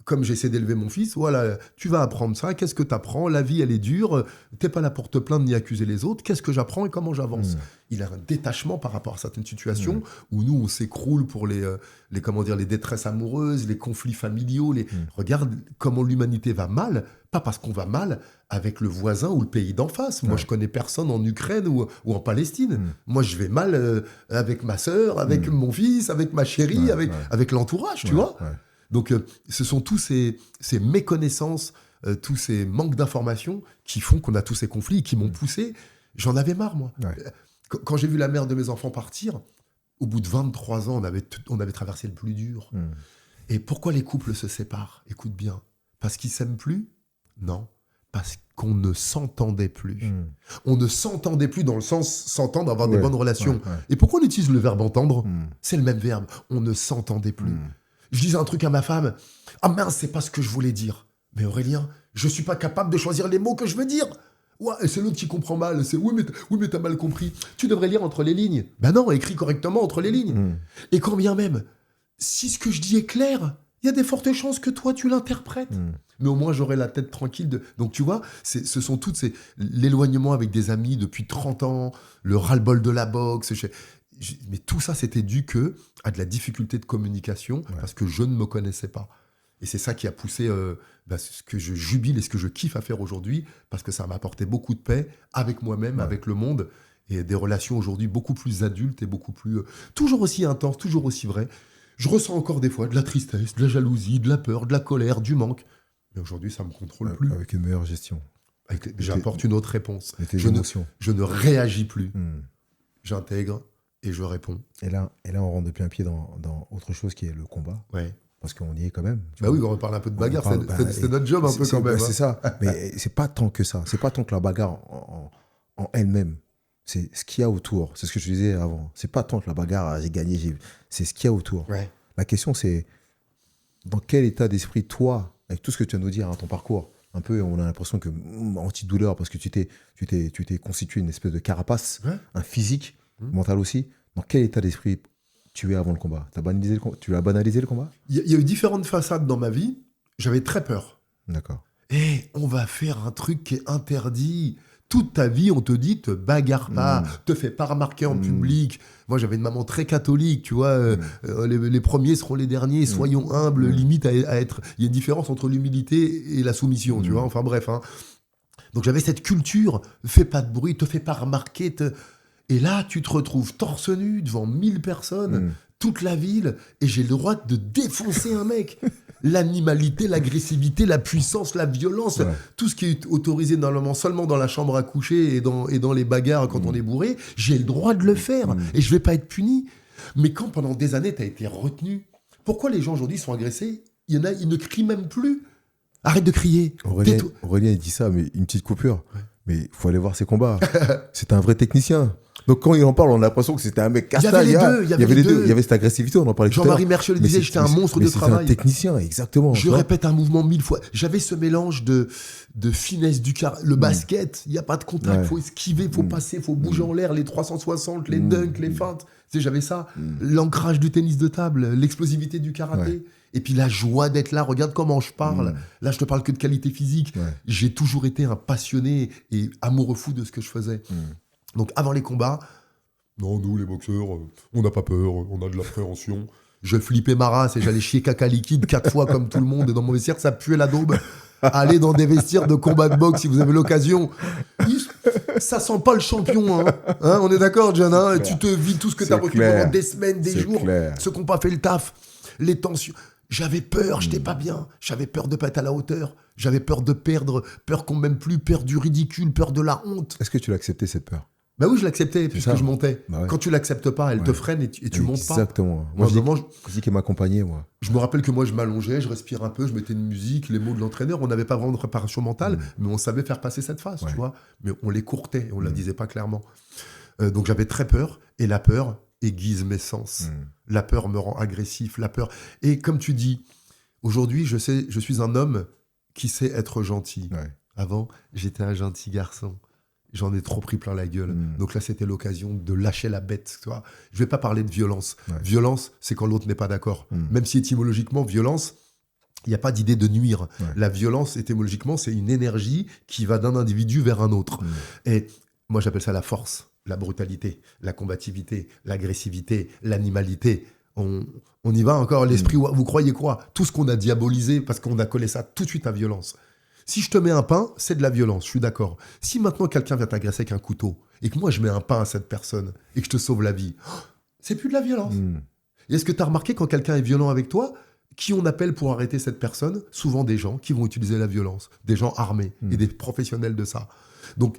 comme j'essaie d'élever mon fils, voilà, tu vas apprendre ça, qu'est-ce que tu apprends? La vie, elle est dure, t'es pas là pour te plaindre ni accuser les autres, qu'est-ce que j'apprends et comment j'avance? Il a un détachement par rapport à certaines situations où nous, on s'écroule pour les détresses amoureuses, les conflits familiaux. Regarde comment l'humanité va mal, pas parce qu'on va mal avec le voisin ou le pays d'en face. Moi, je connais personne en Ukraine ou en Palestine. Moi, je vais mal avec ma sœur, avec mon fils, avec ma chérie, avec l'entourage, tu vois. Donc, ce sont tous ces méconnaissances, tous ces manques d'informations qui font qu'on a tous ces conflits, qui m'ont poussé. J'en avais marre, moi. Quand j'ai vu la mère de mes enfants partir, au bout de 23 ans, on avait traversé le plus dur. Et pourquoi les couples se séparent? Écoute bien. Parce qu'ils s'aiment plus? Non. Parce qu'on ne s'entendait plus. On ne s'entendait plus dans le sens s'entendre, avoir des bonnes relations. Et pourquoi on utilise le verbe entendre? C'est le même verbe. On ne s'entendait plus. Je disais un truc à ma femme. Ah mince, c'est pas ce que je voulais dire. Mais Aurélien, je suis pas capable de choisir les mots que je veux dire. Ouais, et c'est l'autre qui comprend mal. C'est oui, mais t'as mal compris. Tu devrais lire entre les lignes. Ben non, écris correctement entre les lignes. Et quand bien même, si ce que je dis est clair, il y a des fortes chances que toi, tu l'interprètes. Mais au moins, j'aurai la tête tranquille. Donc, tu vois, ce sont toutes l'éloignement avec des amis depuis 30 ans, le ras-le-bol de la boxe. Mais tout ça, c'était dû à de la difficulté de communication parce que je ne me connaissais pas. Et c'est ça qui a poussé ce que je jubile et ce que je kiffe à faire aujourd'hui parce que ça m'a apporté beaucoup de paix avec moi-même, avec le monde et des relations aujourd'hui beaucoup plus adultes et beaucoup plus... toujours aussi intenses, toujours aussi vraies. Je ressens encore des fois de la tristesse, de la jalousie, de la peur, de la colère, du manque. Mais aujourd'hui, ça ne me contrôle plus.
Avec une meilleure gestion.
J'apporte une autre réponse. Je ne réagis plus. J'intègre. Et je réponds.
Et là, on rentre de plein pied dans autre chose qui est le combat. Parce qu'on y est quand même.
Oui, on reparle un peu de bagarre. C'est notre job un peu quand même.
C'est ça. Mais c'est pas tant que ça. C'est pas tant que la bagarre en elle-même. c'est ce qu'il y a autour. C'est ce que je disais avant. C'est pas tant que la bagarre, j'ai gagné, c'est ce qu'il y a autour.
Ouais.
La question, c'est dans quel état d'esprit, toi, avec tout ce que tu viens de nous dire, ton parcours, un peu, on a l'impression que antidouleur, parce que tu t'es constitué une espèce de carapace, un physique, mental aussi. Dans quel état d'esprit tu es avant le combat? Tu as banalisé le combat?
Il y a eu différentes façades dans ma vie. J'avais très peur.
D'accord.
On va faire un truc qui est interdit. Toute ta vie, on te dit, te bagarre pas, te fais pas remarquer en public. Moi, j'avais une maman très catholique, tu vois. Les premiers seront les derniers, soyons humbles, limite à être... Il y a une différence entre l'humilité et la soumission, tu vois. Enfin bref. Hein. Donc j'avais cette culture, fais pas de bruit, te fais pas remarquer. Et là, tu te retrouves torse nu devant 1000 personnes, toute la ville, et j'ai le droit de défoncer un mec. L'animalité, l'agressivité, la puissance, la violence, tout ce qui est autorisé normalement seulement dans la chambre à coucher et dans les bagarres quand on est bourré, j'ai le droit de le faire et je vais pas être puni. Mais quand pendant des années, tu as été retenu, pourquoi les gens aujourd'hui sont agressés? Il y en a, ils ne crient même plus. Arrête de crier.
Aurélien, il dit ça, mais une petite coupure. Ouais. Mais il faut aller voir ses combats. C'est un vrai technicien. Donc quand il en parle, on a l'impression que c'était un mec castagne.
Il y avait les deux.
Il y avait cette agressivité, on en parlait tout à l'heure.
Jean-Marie Mercier le disait, j'étais un monstre de travail.
C'est un technicien, exactement.
Je répète un mouvement 1000 fois. J'avais ce mélange de finesse du le basket, il n'y a pas de contact, il faut esquiver, il faut passer, il faut bouger en l'air, les 360, les dunks, les feintes. Tu sais, j'avais ça. L'ancrage du tennis de table, l'explosivité du karaté. Et puis la joie d'être là, regarde comment je parle. Là, je te parle que de qualité physique. J'ai toujours été un passionné et amoureux fou de ce que je faisais. Donc avant les combats, non, nous les boxeurs, on n'a pas peur, on a de l'appréhension. Je flippais ma race et j'allais chier caca liquide 4 fois comme tout le monde. Et dans mon vestiaire, ça puait la daube. Allez dans des vestiaires de combat de boxe si vous avez l'occasion. Ça sent pas le champion. Hein, on est d'accord, John, hein. Tu te vis tout ce que tu as reçu pendant des semaines, des jours. Ceux qui n'ont pas fait le taf, les tensions. J'avais peur, j'étais pas bien. J'avais peur de pas être à la hauteur. J'avais peur de perdre, peur qu'on m'aime plus, peur du ridicule, peur de la honte.
Est-ce que tu l'as accepté, cette peur?
Bah oui, je l'acceptais puisque je montais. Bah ouais. Quand tu l'acceptes pas, elle te freine et tu montes pas.
Exactement. Moi, je dis qu'elle m'accompagnait, moi.
Je me rappelle que moi, je m'allongeais, je respirais un peu, je mettais une musique, les mots de l'entraîneur. On n'avait pas vraiment de préparation mentale, mais on savait faire passer cette phase, tu vois. Mais on les courtait, on la disait pas clairement. Donc j'avais très peur, et la peur aiguise mes sens. La peur me rend agressif, la peur. Et comme tu dis, aujourd'hui, je suis un homme qui sait être gentil. Avant, j'étais un gentil garçon. J'en ai trop pris plein la gueule. Donc là, c'était l'occasion de lâcher la bête. Tu vois. Je ne vais pas parler de violence. Violence, c'est quand l'autre n'est pas d'accord. Même si étymologiquement, violence, il n'y a pas d'idée de nuire. La violence, étymologiquement, c'est une énergie qui va d'un individu vers un autre. Et moi, j'appelle ça la force, la brutalité, la combativité, l'agressivité, l'animalité. On y va encore, l'esprit, vous croyez quoi? Tout ce qu'on a diabolisé, parce qu'on a collé ça tout de suite à violence. Si je te mets un pain, c'est de la violence, je suis d'accord. Si maintenant quelqu'un vient t'agresser avec un couteau, et que moi je mets un pain à cette personne, et que je te sauve la vie, c'est plus de la violence. Et est-ce que tu as remarqué quand quelqu'un est violent avec toi, qui on appelle pour arrêter cette personne? Souvent des gens qui vont utiliser la violence, des gens armés, et des professionnels de ça. Donc,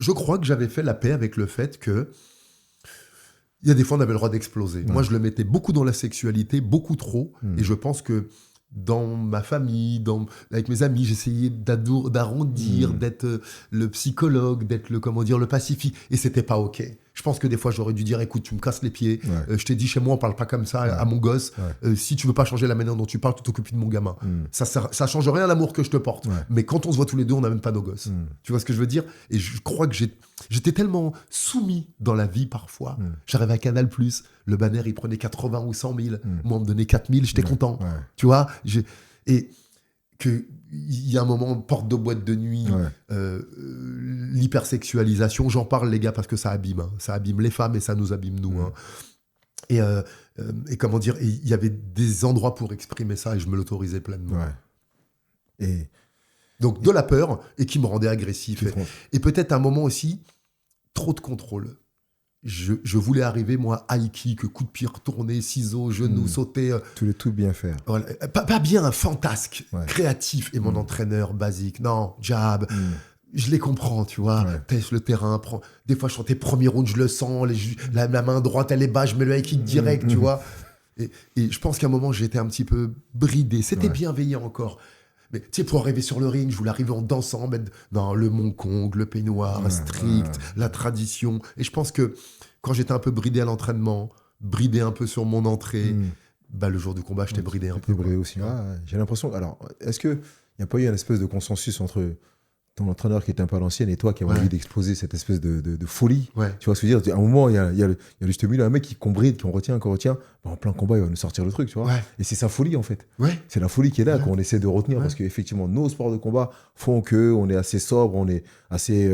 je crois que j'avais fait la paix avec le fait que il y a des fois on avait le droit d'exploser. Moi je le mettais beaucoup dans la sexualité, beaucoup trop, et je pense que dans ma famille, avec mes amis, j'essayais d'arrondir, d'être le psychologue, d'être le pacifique, et c'était pas OK. Je pense que des fois, j'aurais dû dire, écoute, tu me casses les pieds, je t'ai dit, chez moi, on parle pas comme ça à mon gosse, si tu veux pas changer la manière dont tu parles, tu t'occupes de mon gamin. Ça change rien à l'amour que je te porte, mais quand on se voit tous les deux, on n'a même pas nos gosses. Tu vois ce que je veux dire? Et je crois que j'étais tellement soumis dans la vie parfois. J'arrivais à Canal+, le banner, il prenait 80 ou 100 000. Moi, on me donnait 4 000, j'étais content. Tu vois? Et qu'il y a un moment, porte de boîte de nuit, l'hypersexualisation, j'en parle, les gars, parce que ça abîme. Ça abîme les femmes et ça nous abîme, nous. Et comment dire, il y avait des endroits pour exprimer ça et je me l'autorisais pleinement. Donc, de la peur et qui me rendait agressif. Et peut-être à un moment aussi, trop de contrôle. Je voulais arriver, moi, high kick, coup de pied retourné, ciseaux, genoux, sauter.
Tout bien faire.
Voilà. Pas bien, fantasque, créatif. Et mon entraîneur basique, non, jab. Je les comprends, tu vois. Teste le terrain. Des fois, je sentais premier round, je le sens. La main droite, elle est bas, je mets le high kick direct, tu vois. Et je pense qu'à un moment, j'étais un petit peu bridé. C'était bienveillant encore. Mais tu sais, pour arriver sur le ring, je voulais arriver en dansant, mettre dans le Mont-Kong, le peignoir, strict, la tradition. Et je pense que quand j'étais un peu bridé à l'entraînement, bridé un peu sur mon entrée, le jour du combat, j'étais bridé un peu.
Bridé aussi. J'ai l'impression. Alors, est-ce qu'il n'y a pas eu une espèce de consensus entre ton entraîneur qui était un peu à l'ancienne et toi qui avait envie d'exploser cette espèce de folie? Tu vois ce que je veux dire? À un moment, il y a le juste milieu, un mec qu'on bride, qu'on retient, en plein combat, il va nous sortir le truc, tu vois. Et c'est sa folie, en fait. C'est la folie qui est là, qu'on essaie de retenir, parce qu'effectivement, nos sports de combat font qu'on est assez sobre, on est assez,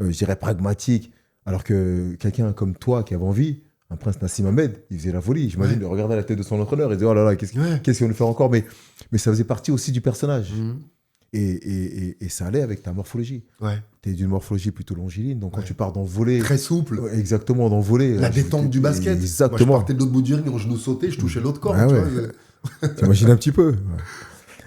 je dirais, pragmatique, alors que quelqu'un comme toi qui avait envie, un prince Nassim Hamed, il faisait la folie. J'imagine de regarder la tête de son entraîneur et de dire, oh là là, qu'est-ce qu'il va nous faire encore? Mais ça faisait partie aussi du personnage. Et ça allait avec ta morphologie. Tu es d'une morphologie plutôt longiligne, donc quand tu pars dans le volley...
Très souple.
Exactement, dans le volley.
La détente du basket.
Exactement.
Moi, je partais de l'autre bout du ring, mon genou sautait, je touchais l'autre corps.
T'imagines un petit peu.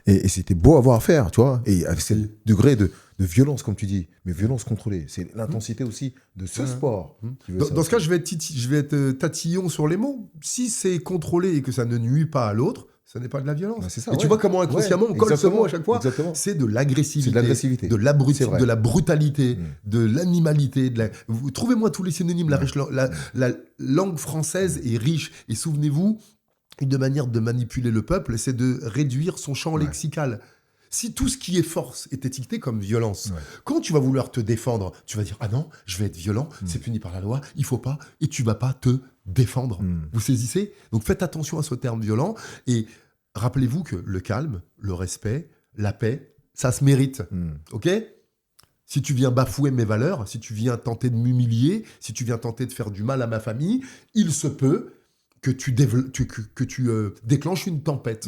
Et c'était beau à voir à faire, tu vois. Et avec ce degré de violence, comme tu dis, mais violence contrôlée. C'est l'intensité aussi de ce sport.
Dans ce cas, je vais être tatillon sur les mots. Si c'est contrôlé et que ça ne nuit pas à l'autre, ça n'est pas de la violence.
C'est ça,
et tu vois comment inconsciemment on colle ce mot à chaque fois. C'est de l'agressivité, de la brutalité, de l'animalité. Trouvez-moi tous les synonymes. La langue française est riche. Et souvenez-vous, une manière de manipuler le peuple, c'est de réduire son champ lexical. Si tout ce qui est force est étiqueté comme violence, quand tu vas vouloir te défendre, tu vas dire « Ah non, je vais être violent, c'est puni par la loi, il faut pas, et tu vas pas te défendre. Vous saisissez? Donc faites attention à ce terme violent, et rappelez-vous que le calme, le respect, la paix, ça se mérite. Ok? Si tu viens bafouer mes valeurs, si tu viens tenter de m'humilier, si tu viens tenter de faire du mal à ma famille, il se peut que tu déclenches une tempête.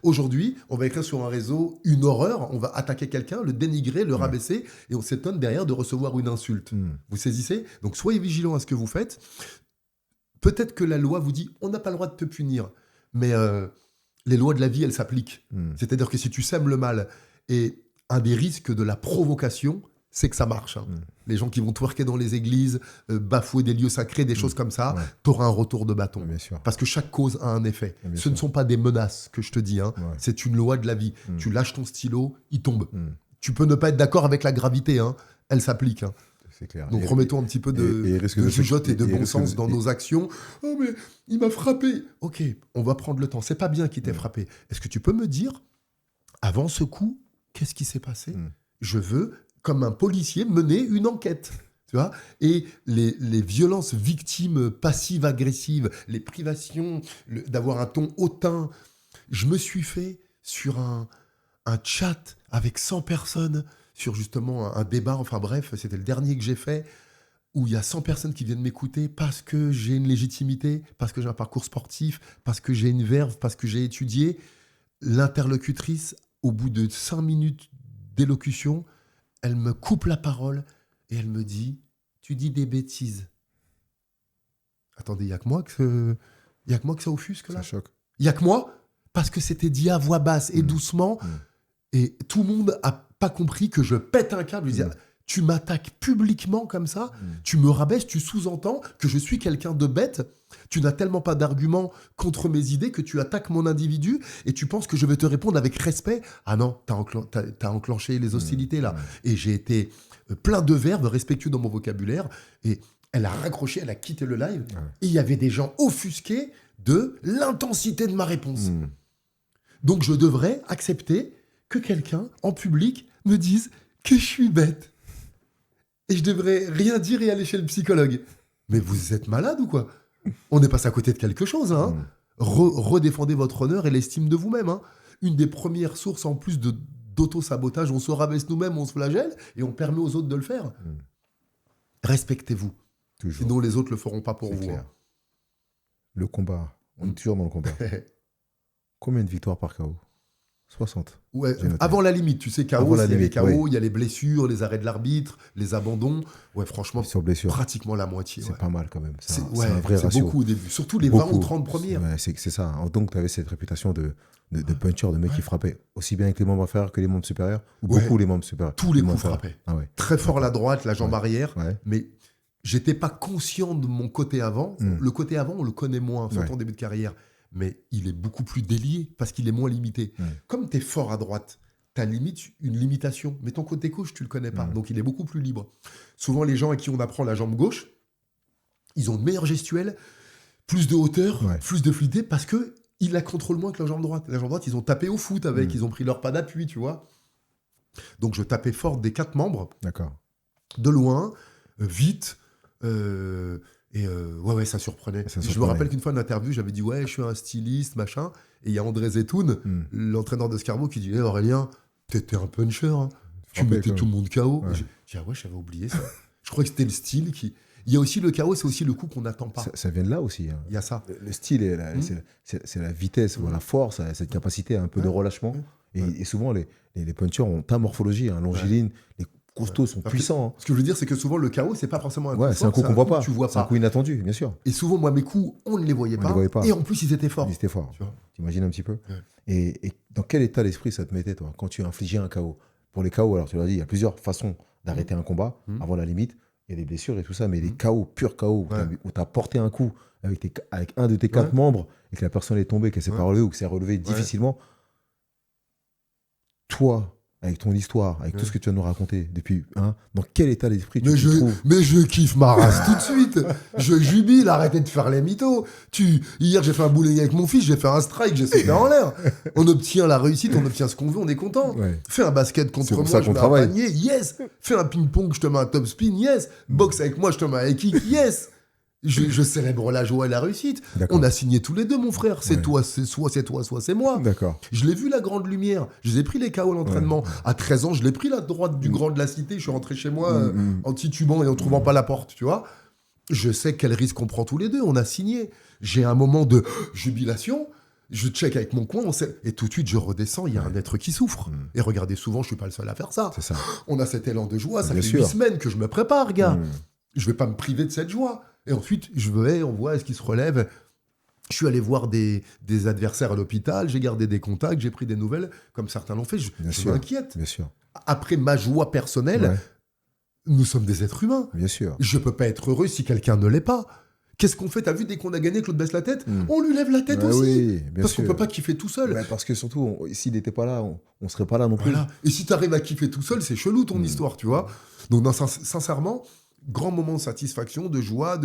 Aujourd'hui, on va écrire sur un réseau une horreur, on va attaquer quelqu'un, le dénigrer, le rabaisser, et on s'étonne derrière de recevoir une insulte. Vous saisissez? Donc soyez vigilants à ce que vous faites. Peut-être que la loi vous dit « on n'a pas le droit de te punir », mais les lois de la vie, elles s'appliquent. C'est-à-dire que si tu sèmes le mal, et un des risques de la provocation, c'est que ça marche. Les gens qui vont twerker dans les églises, bafouer des lieux sacrés, des choses comme ça, t'auras un retour de bâton. Parce que chaque cause a un effet. Ce ne sont pas des menaces que je te dis. C'est une loi de la vie. Tu lâches ton stylo, il tombe. Tu peux ne pas être d'accord avec la gravité. Elle s'applique.
C'est clair.
Donc remettons un petit peu de jugeote et de bon sens dans nos actions. « Oh mais il m'a frappé !» Ok, on va prendre le temps. C'est pas bien qu'il t'ait frappé. Est-ce que tu peux me dire, avant ce coup, qu'est-ce qui s'est passé? Je veux, comme un policier, mener une enquête. Tu vois? Et les violences victimes passives, agressives, les privations, d'avoir un ton hautain. Je me suis fait sur un chat avec 100 personnes, sur justement un débat, enfin bref, c'était le dernier que j'ai fait, où il y a 100 personnes qui viennent m'écouter parce que j'ai une légitimité, parce que j'ai un parcours sportif, parce que j'ai une verve, parce que j'ai étudié. L'interlocutrice, au bout de 5 minutes d'élocution, elle me coupe la parole et elle me dit « Tu dis des bêtises. » Attendez, il n'y a que moi que ça offusque là.
Ça choque.
Il n'y a que moi, parce que c'était dit à voix basse et doucement. Et tout le monde n'a pas compris que je pète un câble. Je disais, tu m'attaques publiquement comme ça, tu me rabaisses, tu sous-entends que je suis quelqu'un de bête. Tu n'as tellement pas d'arguments contre mes idées que tu attaques mon individu et tu penses que je vais te répondre avec respect. Ah non, t'as enclenché les hostilités là. Et j'ai été plein de verbes respectueux dans mon vocabulaire. Et elle a raccroché, elle a quitté le live. Et il y avait des gens offusqués de l'intensité de ma réponse. Donc je devrais accepter que quelqu'un, en public, me dise que je suis bête. Et je devrais rien dire et aller chez le psychologue. Mais vous êtes malade ou quoi? On est passé à côté de quelque chose. Redéfendez votre honneur et l'estime de vous-même. Une des premières sources, en plus d'auto-sabotage, on se rabaisse nous-mêmes, on se flagelle, et on permet aux autres de le faire. Respectez-vous. Toujours. Sinon, les autres ne le feront pas pour vous.
Le combat. On est toujours dans le combat. Combien de victoires par KO? 60.
Ouais, avant la limite, tu sais, KO, il y a les KO, il y a les blessures, les arrêts de l'arbitre, les abandons. Ouais, franchement, pratiquement la moitié.
C'est pas mal quand même. C'est un vrai ratio.
C'est beaucoup au début, surtout les 20 ou 30 premières.
Ouais, c'est ça. Donc, tu avais cette réputation de puncher, de mec qui frappait aussi bien avec les membres inférieurs que les membres supérieurs, ou beaucoup les membres supérieurs.
Tous les coups frappaient. Très fort la droite, la jambe arrière, mais j'étais pas conscient de mon côté avant. Le côté avant, on le connaît moins, surtout en début de carrière. Mais il est beaucoup plus délié parce qu'il est moins limité. Comme tu es fort à droite, tu as limite une limitation. Mais ton côté gauche, tu le connais pas. Donc, il est beaucoup plus libre. Souvent, les gens à qui on apprend la jambe gauche, ils ont de meilleures gestuelles, plus de hauteur, plus de fluidité, parce qu'ils la contrôlent moins que la jambe droite. La jambe droite, ils ont tapé au foot avec, ils ont pris leur pas d'appui, tu vois. Donc, je tapais fort des 4 membres.
D'accord.
De loin, vite, ça surprenait. Je me rappelle qu'une fois, en interview, j'avais dit, je suis un styliste, machin. Et il y a André Zetoun, l'entraîneur de Scarbo, qui dit, Aurélien, t'étais un puncher, hein. Tu mettais tout le monde KO. Ouais. J'ai dit, j'avais oublié ça. Je crois que c'était le style qui... Il y a aussi le KO, c'est aussi le coup qu'on n'attend pas.
Ça vient de là aussi. Hein.
Il y a ça.
Le style, c'est la vitesse, la force, cette capacité un peu de relâchement. Et souvent, les punchers ont ta morphologie, hein, longiligne, les costauds sont puissants. Hein.
Ce que je veux dire, c'est que souvent, le KO, c'est pas forcément un coup fort,
c'est un coup qu'on voit pas.
Tu vois
c'est un coup inattendu, bien sûr.
Et souvent, moi, mes coups, on ne les voyait pas. Et en plus, ils étaient forts.
Ils étaient forts. Tu imagines un petit peu. Et dans quel état d'esprit ça te mettait, toi, quand tu infligeais un KO? Pour les KO, alors tu l'as dit, il y a plusieurs façons d'arrêter un combat avant la limite. Il y a des blessures et tout ça, mais les KO, purs KO, où tu as porté un coup avec un de tes 4 membres et que la personne est tombée, qu'elle ne s'est pas relevée ou que c'est relevé difficilement. Toi, avec ton histoire, avec tout ce que tu vas nous raconter depuis, dans quel état d'esprit tu te trouves?
Mais je kiffe ma race tout de suite. Je jubile, arrêtez de faire les mythos. Hier, j'ai fait un bowling avec mon fils, j'ai fait un strike, j'ai sauté en l'air. On obtient la réussite, on obtient ce qu'on veut, on est content. Fais un basket contre moi, je mets un panier, yes. Fais un ping-pong, je te mets un top spin, yes. Boxe avec moi, je te mets un kick, yes. Je célèbre la joie et la réussite. On a signé tous les deux, mon frère. C'est toi, soit c'est moi.
D'accord.
Je l'ai vu, la grande lumière. Je les ai pris les KO à l'entraînement. À 13 ans, je l'ai pris la droite du grand de la cité. Je suis rentré chez moi en titubant et en trouvant pas la porte, tu vois. Je sais quel risque on prend tous les deux. On a signé. J'ai un moment de jubilation. Je check avec mon coin. Et tout de suite, je redescends. Il y a un être qui souffre. Et regardez, souvent, je suis pas le seul à faire ça.
C'est ça.
On a cet élan de joie. Ça fait 8 semaines que je me prépare, gars. Je vais pas me priver de cette joie. Et ensuite, on voit est-ce qu'il se relève. Je suis allé voir des adversaires à l'hôpital, j'ai gardé des contacts, j'ai pris des nouvelles, comme certains l'ont fait. Je m'inquiète.
Bien sûr.
Après ma joie personnelle, nous sommes des êtres humains.
Bien sûr.
Je peux pas être heureux si quelqu'un ne l'est pas. Qu'est-ce qu'on fait? T'as vu, dès qu'on a gagné, Claude baisse la tête, on lui lève la tête aussi.
Oui, bien
parce
sûr.
qu'on peut pas kiffer tout seul.
Parce que surtout, s'il n'était pas là, on serait pas là non plus.
Voilà. Et si t'arrives à kiffer tout seul, c'est chelou ton histoire, tu vois. Donc, sincèrement, grand moment de satisfaction, de joie,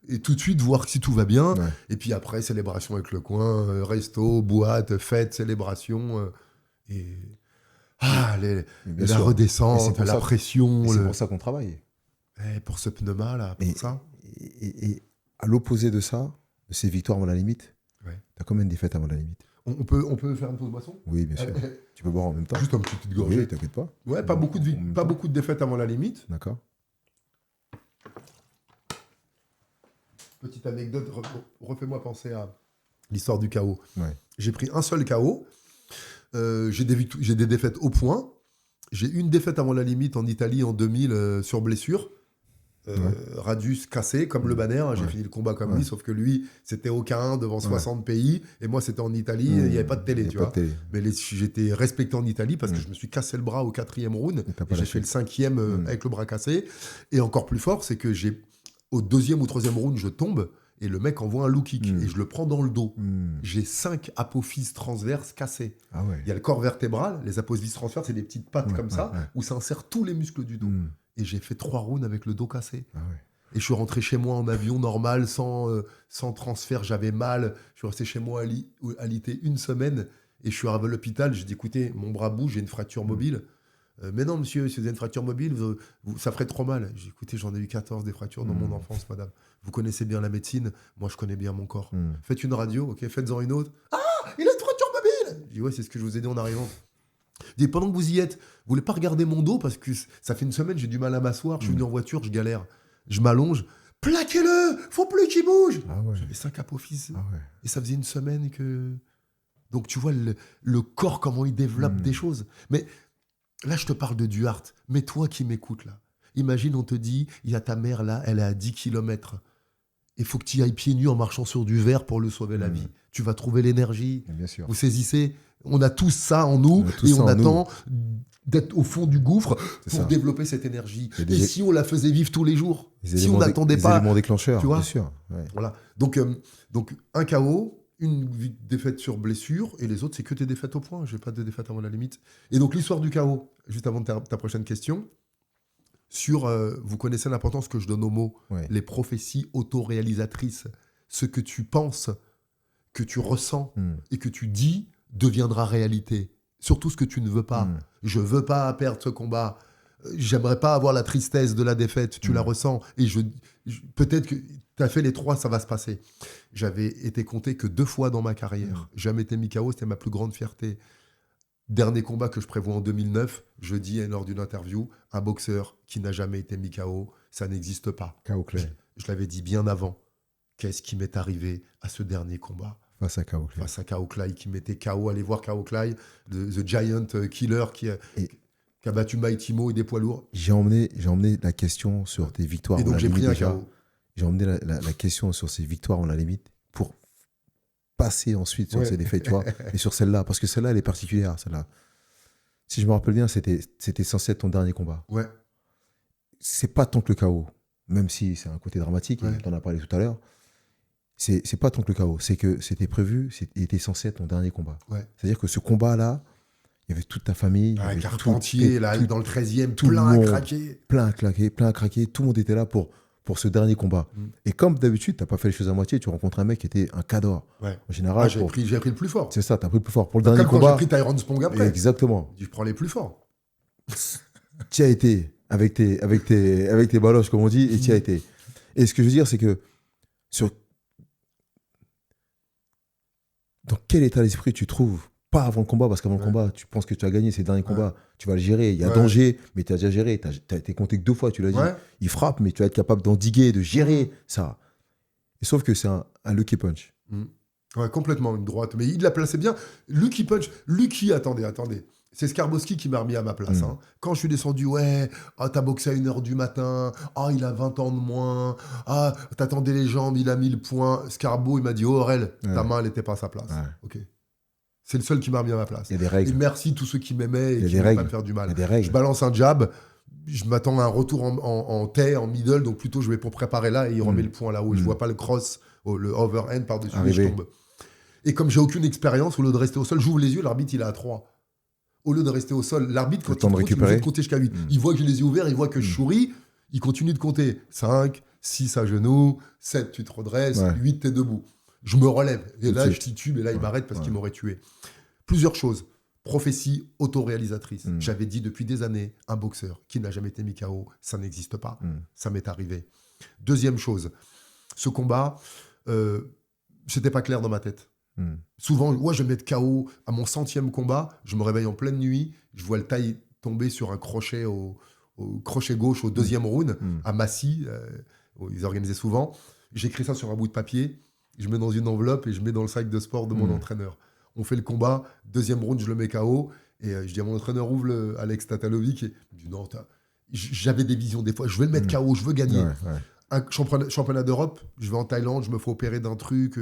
et tout de suite voir si tout va bien. Et puis après, célébration avec le coin, resto, boîte, fête, célébration. La redescente, la pression.
C'est pour ça qu'on travaille.
Pour ce pneuma, là, pour ça.
Et à l'opposé de ça, de ces victoires avant la limite, t'as combien de défaites avant la limite?
On peut faire une pause boisson?
Oui, bien sûr. Tu peux boire en même temps.
Juste un petit petite gorgée.
Oui, t'inquiète pas.
Ouais, pas beaucoup de défaites avant la limite.
D'accord.
Petite anecdote, refais-moi penser à l'histoire du KO. J'ai pris un seul KO. J'ai des défaites au point. J'ai une défaite avant la limite en Italie en 2000 sur blessure. Radius cassé, comme le banner. J'ai fini le combat comme lui, sauf que lui, c'était au K1 devant 60 pays. Et moi, c'était en Italie. Il n'y avait pas de télé, tu vois. Mais j'étais respecté en Italie parce que je me suis cassé le bras au 4e round. Et j'ai fait le 5e avec le bras cassé. Et encore plus fort, c'est que au 2e ou 3e round, je tombe et le mec envoie un low kick et je le prends dans le dos. J'ai 5 apophyses transverses cassées. Il y a le corps vertébral, les apophyses transverses, c'est des petites pattes comme ça, où s'insèrent tous les muscles du dos. Et j'ai fait 3 rounds avec le dos cassé. Et je suis rentré chez moi en avion normal, sans transfert, j'avais mal. Je suis resté chez moi alité 1 semaine et je suis arrivé à l'hôpital. J'ai dit, écoutez, mon bras bouge, j'ai une fracture mobile. Mais non, monsieur, si vous avez une fracture mobile, ça ferait trop mal. J'ai dit, écoutez, j'en ai eu 14 des fractures dans mon enfance, madame. Vous connaissez bien la médecine, moi je connais bien mon corps. Faites une radio, ok, faites-en une autre. Ah, il a une fracture mobile! Je dis, ouais, c'est ce que je vous ai dit en arrivant. Je dis, pendant que vous y êtes, vous voulez pas regarder mon dos parce que ça fait 1 semaine, j'ai du mal à m'asseoir, je suis venu en voiture, je galère. Je m'allonge, plaquez-le, faut plus qu'il bouge. J'avais 5 apophyses. Et ça faisait 1 semaine que. Donc tu vois le corps, comment il développe des choses. Mais là, je te parle de Duarte. Mais toi qui m'écoutes là, imagine, on te dit, il y a ta mère là, elle est à 10 km. Il faut que tu y ailles pieds nus en marchant sur du verre pour lui sauver la vie. Tu vas trouver l'énergie.
Bien sûr.
Vous saisissez? On a tous ça en nous et on attend d'être au fond du gouffre pour développer cette énergie. Et si on la faisait vivre tous les jours, si on n'attendait pas...
Les éléments déclencheurs,
tu vois,
bien sûr.
Voilà. Donc un KO, une défaite sur blessure, et les autres, c'est que tes défaites au point. J'ai pas de défaite avant la limite. Et donc, l'histoire du chaos, juste avant ta prochaine question, sur, vous connaissez l'importance que je donne aux mots, les prophéties autoréalisatrices. Ce que tu penses, que tu ressens et que tu dis deviendra réalité. Surtout ce que tu ne veux pas. Je veux pas perdre ce combat. J'aimerais pas avoir la tristesse de la défaite. Tu la ressens. Et peut-être que tu as fait les 3, ça va se passer. J'avais été compté que 2 fois dans ma carrière. Jamais été mis KO, c'était ma plus grande fierté. Dernier combat que je prévois en 2009, je dis lors d'une interview, un boxeur qui n'a jamais été mis KO, ça n'existe pas.
KO Clay.
Je l'avais dit bien avant. Qu'est-ce qui m'est arrivé à ce dernier combat
face à KO Clay.
Face à KO Clay, qui mettait KO. Allez voir KO Clay, The Giant Killer, qui a battu Mighty Mo et des poids lourds.
J'ai emmené la question sur tes victoires.
Et donc j'ai pris un KO.
J'ai emmené la question sur ces victoires en la limite pour passer ensuite sur ces défaites, tu vois, et sur celle-là, parce que celle-là, elle est particulière, celle-là. Si je me rappelle bien, c'était censé être ton dernier combat.
Ouais.
C'est pas tant que le KO, même si c'est un côté dramatique, et tu en as parlé tout à l'heure. C'est pas tant que le KO, c'est que c'était prévu, il était censé être ton dernier combat.
Ouais.
C'est-à-dire que ce combat-là, il y avait toute ta famille.
Un Carpentier, là, dans le 13e,
plein
à craquer.
Plein à craquer. Tout le monde était là pour ce dernier combat. Et comme d'habitude, tu n'as pas fait les choses à moitié, tu rencontres un mec qui était un cador.
Ouais.
En général,
j'ai pris le plus fort.
C'est ça, tu as pris le plus fort. Pour le dernier combat.
Comme quand j'ai pris Tyrone Spong après.
Exactement.
Je prends les plus forts.
Tu as été avec tes baloches, comme on dit, et tu as été. Et ce que je veux dire, c'est que dans quel état d'esprit tu trouves, pas avant le combat, parce qu'avant le combat, tu penses que tu as gagné, c'est le dernier combat, tu vas le gérer, il y a danger, mais tu as déjà géré, tu as été compté que 2 fois, tu l'as dit. Il frappe, mais tu vas être capable d'endiguer, de gérer ça. Et sauf que c'est un Lucky Punch.
Ouais, complètement, une droite. Mais il l'a placé bien. Lucky Punch, attendez. C'est Skarbowski qui m'a remis à ma place. Quand je suis descendu, t'as boxé à 1h du matin, il a 20 ans de moins, t'attendais les jambes, il a 1000 points. Scarbo, il m'a dit, Aurel, ta main, elle n'était pas à sa place. Ok. C'est le seul qui m'a remis à ma place.
Il y a des règles.
Et merci tous ceux qui m'aimaient et qui ne veulent pas me faire du mal.
Il y a des règles.
Je balance un jab, je m'attends à un retour en taille, en middle, donc plutôt je vais pour préparer là et il remet le point là-haut. Je vois pas le cross, le overhand par-dessus et je tombe. Et comme j'ai aucune expérience, au lieu de rester au sol, j'ouvre les yeux, l'arbitre il est à 3. Au lieu de rester au sol, l'arbitre, quand il continue de compter jusqu'à 8. Il voit que j'ai les yeux ouverts, il voit que je souris, il continue de compter. 5, 6 à genoux, 7, tu te redresses, 8, t'es debout. Je me relève. Et là, je titube, et là, il m'arrête parce qu'il m'aurait tué. Plusieurs choses. Prophétie autoréalisatrice. J'avais dit depuis des années, un boxeur qui n'a jamais été mis KO, ça n'existe pas. Ça m'est arrivé. Deuxième chose, ce combat, c'était pas clair dans ma tête. Souvent, je vais mettre KO à mon 100e combat, je me réveille en pleine nuit, je vois le taille tomber sur un crochet au crochet gauche au 2e round, à Massy, ils organisaient souvent. J'écris ça sur un bout de papier, je mets dans une enveloppe et je mets dans le sac de sport de mon entraîneur. On fait le combat, 2e round, je le mets KO, et je dis à mon entraîneur, ouvre Alex Tatalovic, et il me dit non, j'avais des visions des fois, je vais le mettre KO, je veux gagner. Un championnat d'Europe, je vais en Thaïlande, je me fais opérer d'un truc...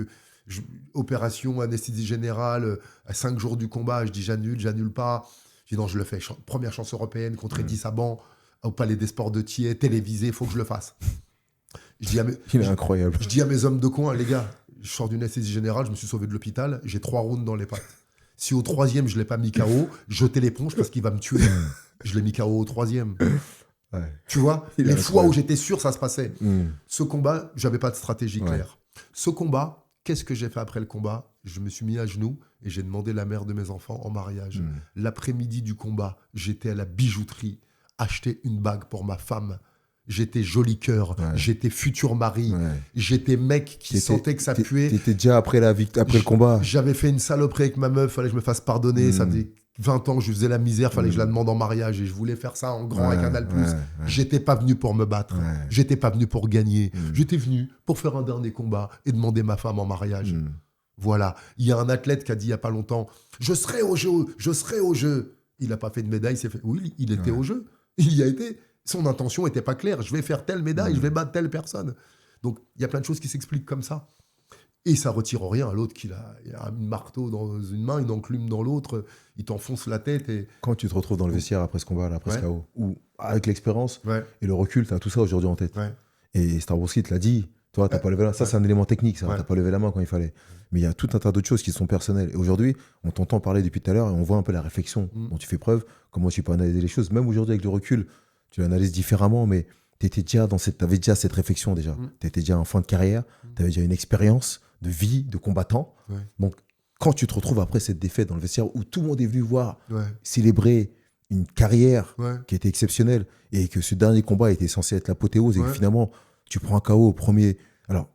opération, anesthésie générale, à 5 jours du combat, je dis j'annule pas. Je dis non, je le fais. Première chance européenne contre Eddie Saban, au Palais des Sports de Thiers, télévisé, il faut que je le fasse. Il est
incroyable.
Je dis à mes hommes de coin, les gars, je sors d'une anesthésie générale, je me suis sauvé de l'hôpital, j'ai 3 rounds dans les pattes. Si au 3e, je ne l'ai pas mis KO, jetez l'éponge parce qu'il va me tuer. Je l'ai mis KO au 3e. Tu vois, les fois où j'étais sûr, ça se passait. Ce combat, j'avais pas de stratégie claire. Ce combat, qu'est-ce que j'ai fait après le combat? Je me suis mis à genoux et j'ai demandé la mère de mes enfants en mariage. L'après-midi du combat, j'étais à la bijouterie, acheter une bague pour ma femme. J'étais joli cœur, j'étais futur mari, j'étais mec qui sentait que ça puait.
T'étais déjà après le combat.
J'avais fait une saloperie avec ma meuf, fallait que je me fasse pardonner. Ça faisait 20 ans que je faisais la misère, fallait que je la demande en mariage et je voulais faire ça en grand avec Canal+. J'étais pas venu pour me battre, j'étais pas venu pour gagner, j'étais venu pour faire un dernier combat et demander ma femme en mariage. Voilà, il y a un athlète qui a dit il y a pas longtemps, je serai au jeu. Il n'a pas fait de médaille, oui, il était au jeu, il y a été. Son intention n'était pas claire, je vais faire telle médaille, je vais battre telle personne. Donc il y a plein de choses qui s'expliquent comme ça. Et ça retire rien à l'autre il a un marteau dans une main, une enclume dans l'autre, il t'enfonce la tête. Et...
Quand tu te retrouves dans le vestiaire après ce combat, après ce KO, ou avec l'expérience et le recul, tu as tout ça aujourd'hui en tête. Et Skarbowski te l'a dit, Toi, t'as pas levé la main. Ça, c'est un élément technique, ça. T'as pas levé la main quand il fallait. Mais il y a tout un tas d'autres choses qui sont personnelles. Et aujourd'hui, on t'entend parler depuis tout à l'heure et on voit un peu la réflexion dont tu fais preuve, comment tu peux analyser les choses. Même aujourd'hui, avec le recul, tu l'analyses différemment, mais t'avais déjà cette réflexion déjà. Tu étais déjà en fin de carrière, tu avais déjà une expérience de vie, de combattant. Donc, quand tu te retrouves après cette défaite dans le vestiaire où tout le monde est venu voir célébrer une carrière qui était exceptionnelle et que ce dernier combat était censé être l'apothéose et que finalement, tu prends un KO au premier... Alors,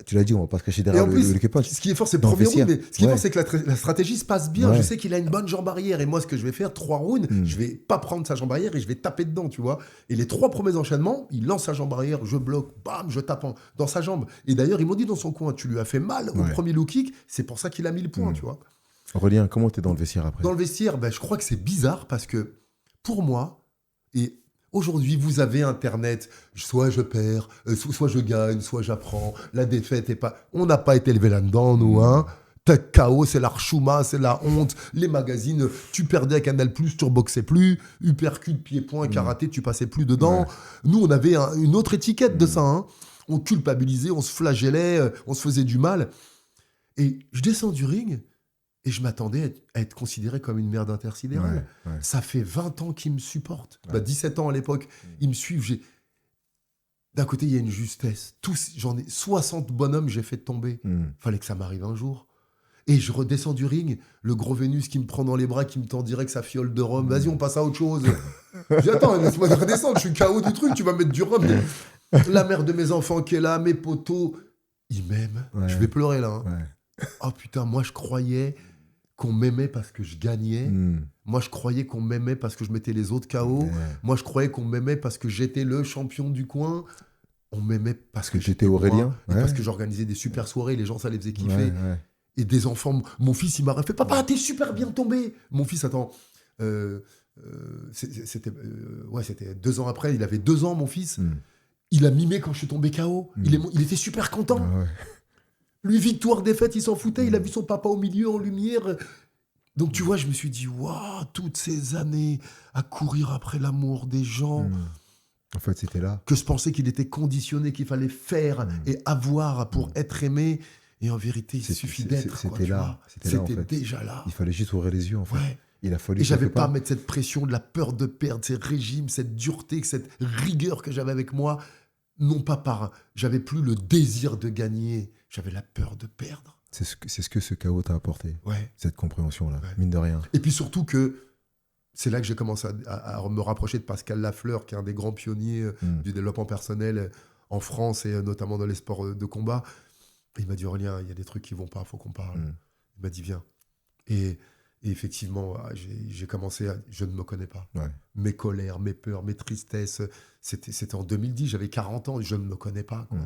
tu l'as dit, on va pas se cacher derrière le punch.
Ce qui est fort, c'est le premier round, mais ce qui est fort, c'est que la stratégie se passe bien. Je sais qu'il a une bonne jambe arrière. Et moi, ce que je vais faire, 3 rounds, je vais pas prendre sa jambe arrière et je vais taper dedans, tu vois. Et les 3 premiers enchaînements, il lance sa jambe arrière, je bloque, bam, je tape dans sa jambe. Et d'ailleurs, ils m'ont dit dans son coin, tu lui as fait mal au premier low kick, c'est pour ça qu'il a mis le point, tu vois.
Aurélien, comment t'es dans le vestiaire après ?
Dans le vestiaire, je crois que c'est bizarre parce que pour moi, et aujourd'hui, vous avez Internet, soit je perds, soit je gagne, soit j'apprends. La défaite est pas... On n'a pas été élevé là-dedans, nous, hein. Tête KO, c'est l'archouma, c'est la honte. Les magazines, tu perdais à Canal+, tu reboxais plus. Uppercut, pied-point, karaté, tu passais plus dedans. Nous, on avait une autre étiquette de ça, hein. On culpabilisait, on se flagellait, on se faisait du mal. Et je descends du ring... Et je m'attendais à être considéré comme une merde intersidérale. Ça fait 20 ans qu'ils me supportent. 17 ans à l'époque, ils me suivent. D'un côté, il y a une justesse. J'en ai 60 bonhommes, j'ai fait tomber. Fallait que ça m'arrive un jour. Et je redescends du ring, le gros Vénus qui me prend dans les bras, qui me tend direct sa fiole de rhum. Vas-y, on passe à autre chose. Je dis, attends, laisse-moi redescendre, je suis KO du truc, tu vas mettre du rhum. La mère de mes enfants qui est là, mes potos, ils m'aiment. Je vais pleurer là. Oh putain, moi je croyais qu'on m'aimait parce que je gagnais. Moi, je croyais qu'on m'aimait parce que je mettais les autres KO. Moi, je croyais qu'on m'aimait parce que j'étais le champion du coin. On m'aimait parce que j'étais
Aurélien.
Parce que j'organisais des super soirées. Les gens, ça les faisait kiffer. Et des enfants... Mon fils, il m'a fait « Papa, t'es super bien tombé !» Mon fils, attends... c'était 2 ans après. Il avait 2 ans, mon fils. Il a mimé quand je suis tombé KO. Il était super content. Lui, victoire, défaite, il s'en foutait. Il a vu son papa au milieu, en lumière. Donc, tu vois, je me suis dit, waouh, toutes ces années à courir après l'amour des gens.
En fait, c'était là.
Que je pensais qu'il était conditionné, qu'il fallait faire et avoir pour être aimé. Et en vérité, il suffit d'être.
C'était là.
C'était déjà là.
Il fallait juste ouvrir les yeux, en fait. Il a fallu.
Et j'avais pas à mettre cette pression de la peur de perdre, ces régimes, cette dureté, cette rigueur que j'avais avec moi. Non pas par... J'avais plus le désir de gagner. J'avais la peur de perdre.
C'est ce que ce chaos t'a apporté. Cette compréhension-là, mine de rien.
Et puis surtout que c'est là que j'ai commencé à me rapprocher de Pascal Lafleur, qui est un des grands pionniers du développement personnel en France et notamment dans les sports de combat. Et il m'a dit, Aurélien, il y a des trucs qui vont pas, il faut qu'on parle. Il m'a dit, viens. Et effectivement, j'ai commencé à... Je ne me connais pas. Mes colères, mes peurs, mes tristesses. C'était en 2010, j'avais 40 ans, je ne me connais pas. Quoi.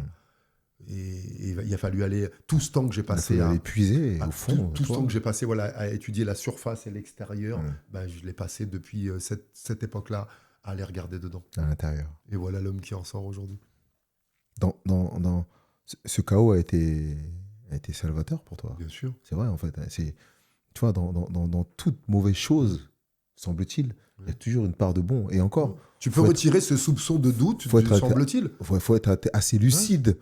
Et il a fallu aller... Tout ce temps que j'ai passé
à puiser au fond.
Tout ce temps que j'ai passé à étudier la surface et l'extérieur, je l'ai passé depuis cette époque-là à aller regarder dedans.
À l'intérieur.
Et voilà l'homme qui en sort aujourd'hui.
Ce chaos a été salvateur pour toi.
Bien sûr.
C'est vrai, en fait. Tu vois, dans toute mauvaise chose, semble-t-il, il y a toujours une part de bon. Et encore...
Tu peux retirer ce soupçon de doute, semble-t-il.
Il faut être assez lucide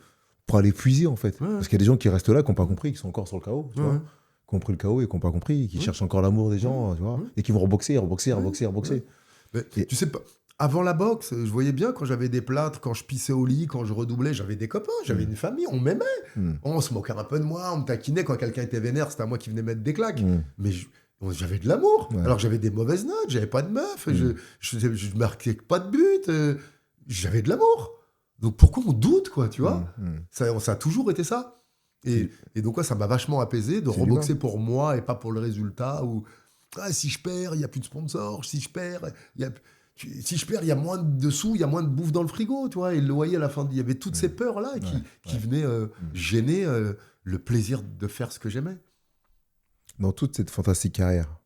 pour aller puiser, en fait. Parce qu'il y a des gens qui restent là, qui n'ont pas compris, qui sont encore sur le chaos, tu vois, qui ont pris le chaos et qui n'ont pas compris, qui cherchent encore l'amour des gens, tu vois, et qui vont reboxer.
Mais, tu sais pas, avant la boxe, je voyais bien quand j'avais des plâtres, quand je pissais au lit, quand je redoublais, j'avais des copains, j'avais une famille, on m'aimait. On se moquait un peu de moi, on me taquinait quand quelqu'un était vénère, c'était à moi qui venait mettre des claques. Mais j'avais de l'amour, alors j'avais des mauvaises notes, j'avais pas de meuf, je marquais pas de but, j'avais de l'amour. Donc pourquoi on doute, quoi, tu vois ça a toujours été ça. Et donc ça m'a vachement apaisé de reboxer pour moi et pas pour le résultat. Ou si je perds, il n'y a plus de sponsors. Si je perds, il y a moins de sous, il y a moins de bouffe dans le frigo, tu vois. Et le loyer à la fin, il y avait toutes ces peurs-là qui venaient gêner le plaisir de faire ce que j'aimais.
Dans toute cette fantastique carrière,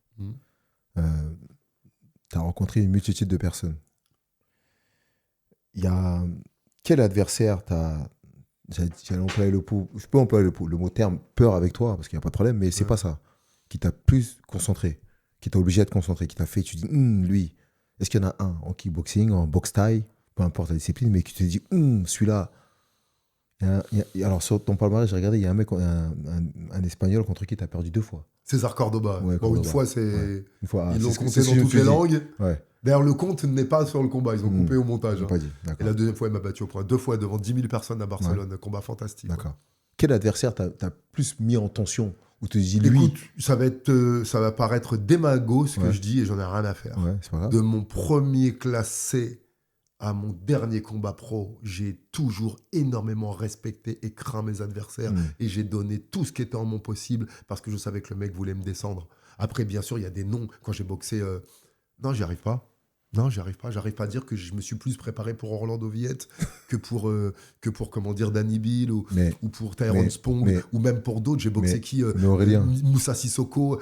tu as rencontré une multitude de personnes. Il y a... Quel adversaire je peux employer le mot terme peur avec toi, parce qu'il n'y a pas de problème, mais c'est pas ça. Qui t'a plus concentré, qui t'a obligé à te concentrer, qui t'a fait, tu dis, lui, est-ce qu'il y en a un en kickboxing, en boxe thaï, peu importe la discipline, mais qui te dit, celui-là, Alors, sur ton palmarès, j'ai regardé, il y a un mec, un Espagnol contre qui tu as perdu 2 fois.
César Cordoba.
Ouais,
bon,
Cordoba.
une fois, c'est...
Ouais. Une fois,
Ils l'ont compté dans toutes les langues.
Ouais.
D'ailleurs, le compte n'est pas sur le combat. Ils ont coupé au montage.
Pas dit.
Et la deuxième fois, il m'a battu au point. 2 fois devant 10 000 personnes à Barcelone. Combat fantastique.
D'accord. Quel adversaire t'as plus mis en tension? Où tu te dis, lui...
Écoute, ça va paraître démago ce que je dis et j'en ai rien à faire.
Ouais, c'est pas grave.
De mon premier classé à mon dernier combat pro, j'ai toujours énormément respecté et craint mes adversaires et j'ai donné tout ce qui était en mon possible parce que je savais que le mec voulait me descendre. Après, bien sûr, il y a des noms. Quand j'ai boxé, non, j'y arrive pas. Non, j'arrive pas à dire que je me suis plus préparé pour Orlando Viette que pour comment dire, Danny Bill ou pour Tyrone Spong ou même pour d'autres. J'ai boxé Moussa Sissoko.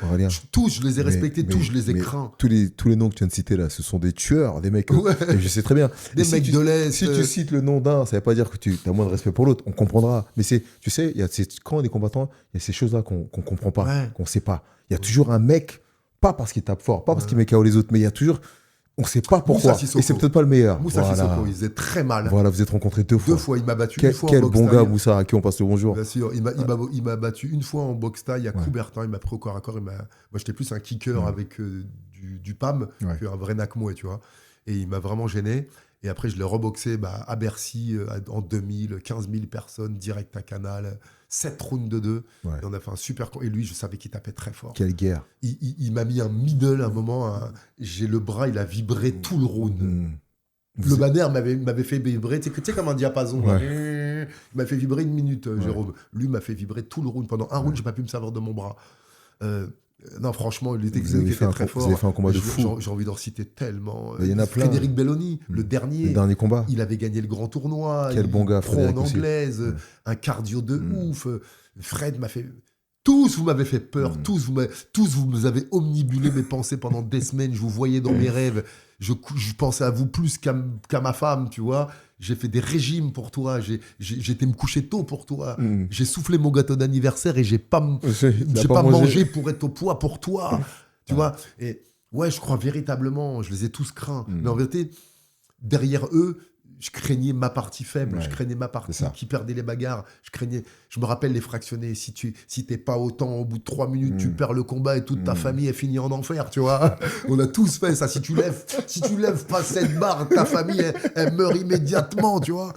Tous, je les ai respectés, tous, je les ai craints.
Tous les noms que tu viens de citer là, ce sont des tueurs, des mecs. Et je sais très bien.
Des mecs de l'Est.
Si tu cites le nom d'un, ça veut pas dire que tu as moins de respect pour l'autre. On comprendra. Mais tu sais, quand on est combattant, il y a ces choses-là qu'on comprend pas, qu'on sait pas. Il y a toujours un mec, pas parce qu'il tape fort, pas parce qu'il met KO les autres, mais il y a toujours... On ne sait pas pourquoi. Et c'est peut-être pas le meilleur.
Moussa Sissoko, il faisait très mal.
Voilà, vous êtes rencontrés 2 fois.
2 fois, il m'a battu une fois en
boxe.
Quel
bon gars, Moussa, à qui on passe le bonjour.
Bien sûr, il m'a battu une fois en boxe taille à Coubertin. Il m'a pris au corps à corps. Moi, j'étais plus un kicker avec du PAM qu'un vrai Nakmo, tu vois. Et il m'a vraiment gêné. Et après, je l'ai reboxé à Bercy en 2000, 15 000 personnes, direct à Canal, 7 rounds de 2. Et on a fait un super... Et lui, je savais qu'il tapait très fort.
Quelle guerre.
Il m'a mis un middle à un moment. J'ai le bras, il a vibré tout le round. Le banner m'avait fait vibrer, tu sais, comme un diapason. Il m'a fait vibrer 1 minute, Jérôme. Lui m'a fait vibrer tout le round. Pendant un round, j'ai pas pu me servir de mon bras. Non, franchement, il était très fort.
Vous avez fait un combat de fou.
J'ai envie d'en citer tellement.
Il y en a plein.
Frédéric Belloni, le dernier
combat.
Il avait gagné le grand tournoi.
Quel bon gars,
pro en anglaise. Un cardio de ouf. Fred m'a fait... Tous, vous m'avez fait peur. Tous, vous me avez omnibulé mes pensées pendant des semaines. Je vous voyais dans mes rêves. Je pensais à vous plus qu'à ma femme, tu vois. J'ai fait des régimes pour toi. J'étais me coucher tôt pour toi. J'ai soufflé mon gâteau d'anniversaire et j'ai pas mangé pour être au poids pour toi. Tu vois. Et ouais, je crois véritablement, je les ai tous craints. Mais en vérité, derrière eux, je craignais ma partie faible, je craignais ma partie qui perdait les bagarres. Je me rappelle les fractionnés. Si t'es pas autant, au bout de 3 minutes, tu perds le combat et toute ta famille est finie en enfer, tu vois. On a tous fait ça. Si tu lèves pas cette barre, ta famille, elle meurt immédiatement, tu vois.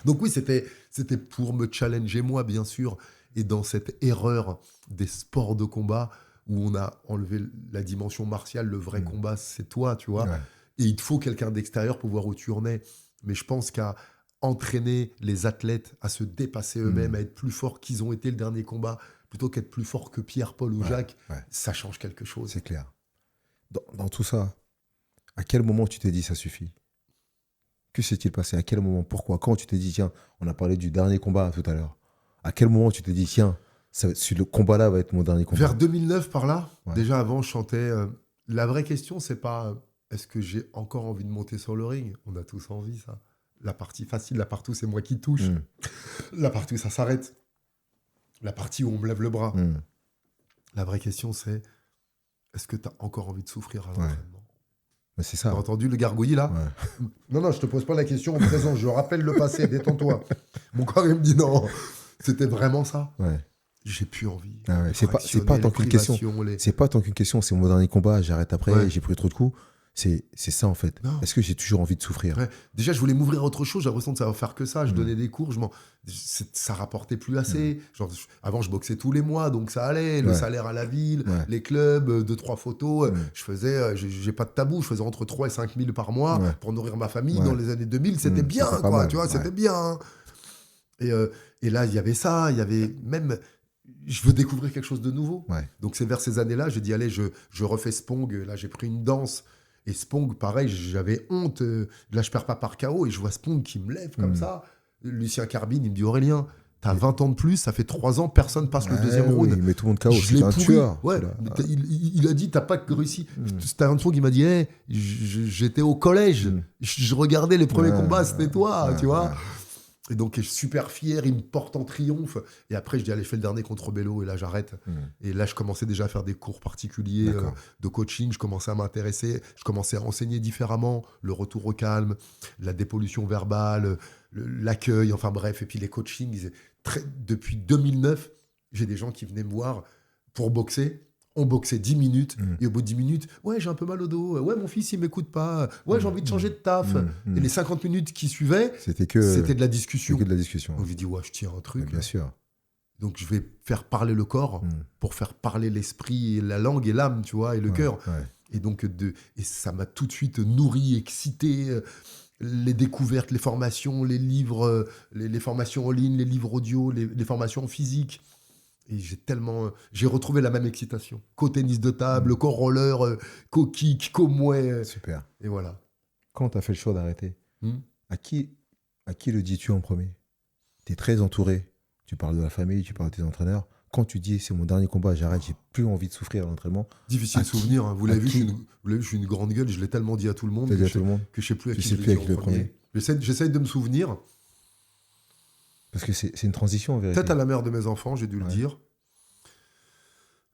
Donc oui, c'était pour me challenger moi, bien sûr. Et dans cette erreur des sports de combat où on a enlevé la dimension martiale, le vrai combat, c'est toi, tu vois. Et il te faut quelqu'un d'extérieur pour voir où tu en es. Mais je pense qu'à entraîner les athlètes à se dépasser eux-mêmes, à être plus forts qu'ils ont été le dernier combat, plutôt qu'être plus fort que Pierre, Paul ou Jacques, ça change quelque chose.
C'est clair. Dans tout ça, à quel moment tu t'es dit ça suffit? Que s'est-il passé? À quel moment? Pourquoi? Quand tu t'es dit, tiens, on a parlé du dernier combat tout à l'heure. À quel moment tu t'es dit, tiens, le combat-là va être mon dernier combat?
Vers 2009, par là. Déjà avant, je chantais... La vraie question, c'est pas... Est-ce que j'ai encore envie de monter sur le ring? On a tous envie, ça. La partie facile, la partie où c'est moi qui touche. La partie où ça s'arrête. La partie où on me lève le bras. La vraie question, c'est est-ce que tu as encore envie de souffrir à l'entraînement?
C'est ça.
T'as entendu le gargouillis, là? Non, je te pose pas la question au présent. Je rappelle le passé, détends-toi. Mon corps, il me dit non. C'était vraiment ça. J'ai plus envie.
C'est pas tant qu'une question. C'est pas tant qu'une question. C'est mon dernier combat, j'arrête après, j'ai pris trop de coups. C'est ça en fait. Est-ce que j'ai toujours envie de souffrir?
Déjà, je voulais m'ouvrir à autre chose. J'ai l'impression de savoir faire que ça. Je donnais des cours. Ça rapportait plus assez. Genre, avant, je boxais tous les mois, donc ça allait. Le salaire à la ville, les clubs, 2-3 photos. Je faisais, j'ai pas de tabou. Je faisais entre 3 et 5 000 par mois pour nourrir ma famille. Dans les années 2000, c'était bien, quoi. Tu vois, c'était bien. Et là, il y avait ça. Il y avait même... Je veux découvrir quelque chose de nouveau. Donc, c'est vers ces années-là, j'ai dit, allez, je refais Spong. Là, j'ai pris une danse. Et Spong, pareil, j'avais honte. Là, je perds pas par KO et je vois Spong qui me lève comme ça. Lucien Carbine, il me dit, Aurélien, t'as 20 ans de plus, ça fait 3 ans, personne passe le deuxième round.
Mais tout le monde KO, c'est un tueur.
Il a dit, t'as pas réussi. C'était un truc qui m'a dit, hey, j'étais au collège, je regardais les premiers combats, c'était toi, tu vois. Et donc, je suis super fier, il me porte en triomphe. Et après, je dis, allez, je fais le dernier contre Bello, et là, j'arrête. Et là, je commençais déjà à faire des cours particuliers de coaching, je commençais à m'intéresser, je commençais à enseigner différemment, le retour au calme, la dépollution verbale, l'accueil, enfin bref. Et puis les coachings, depuis 2009, j'ai des gens qui venaient me voir pour boxer. On boxait 10 minutes, et au bout de 10 minutes, ouais, j'ai un peu mal au dos, ouais, mon fils, il m'écoute pas, ouais, j'ai envie de changer de taf. Et les 50 minutes qui suivaient, c'était de la discussion.
C'était que de la discussion.
Donc, j'ai dit, ouais, je tiens un truc.
Mais bien sûr.
Donc, je vais faire parler le corps pour faire parler l'esprit, et la langue et l'âme, tu vois, et le cœur. Ouais. Et donc, et ça m'a tout de suite nourri, excité. Les découvertes, les formations, les livres, les formations en ligne, les livres audio, les formations physiques. Et j'ai retrouvé la même excitation. Co-tennis de table, co-roller, co-kick, co-mouet.
Super.
Et voilà.
Quand tu as fait le choix d'arrêter, à qui le dis-tu en premier? Tu es très entouré. Tu parles de la famille, tu parles de tes entraîneurs. Quand tu dis c'est mon dernier combat, j'arrête, j'ai plus envie de souffrir à l'entraînement.
Difficile de souvenir. Hein. Vous l'avez vu, je suis une grande gueule. Je l'ai tellement dit à tout le monde que je ne sais plus à qui je l'ai dit en premier. J'essaie de me souvenir.
Parce que c'est une transition en vérité.
Peut-être à la mère de mes enfants, j'ai dû le dire.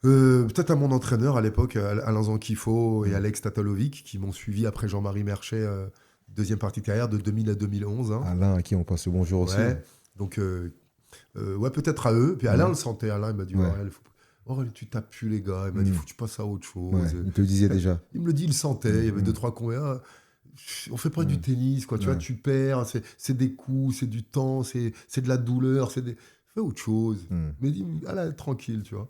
Peut-être à mon entraîneur à l'époque, Alain Zankifo et Alex Tatalovic, qui m'ont suivi après Jean-Marie Merchet, deuxième partie de carrière de 2000 à 2011. Hein.
Alain, à qui on passe le bonjour aussi.
Donc, peut-être à eux. Puis Alain le sentait. Alain, il m'a dit, tu tapes plus les gars. Il m'a dit, faut que tu passes à autre chose.
Il te le disait déjà.
Il me le dit, il le sentait. Il y avait 2-3 combats. On fait pas du tennis, quoi. Tu vois, tu perds, c'est des coups, c'est du temps, c'est de la douleur, fais autre chose. Mais dis, allez, tranquille, tu vois.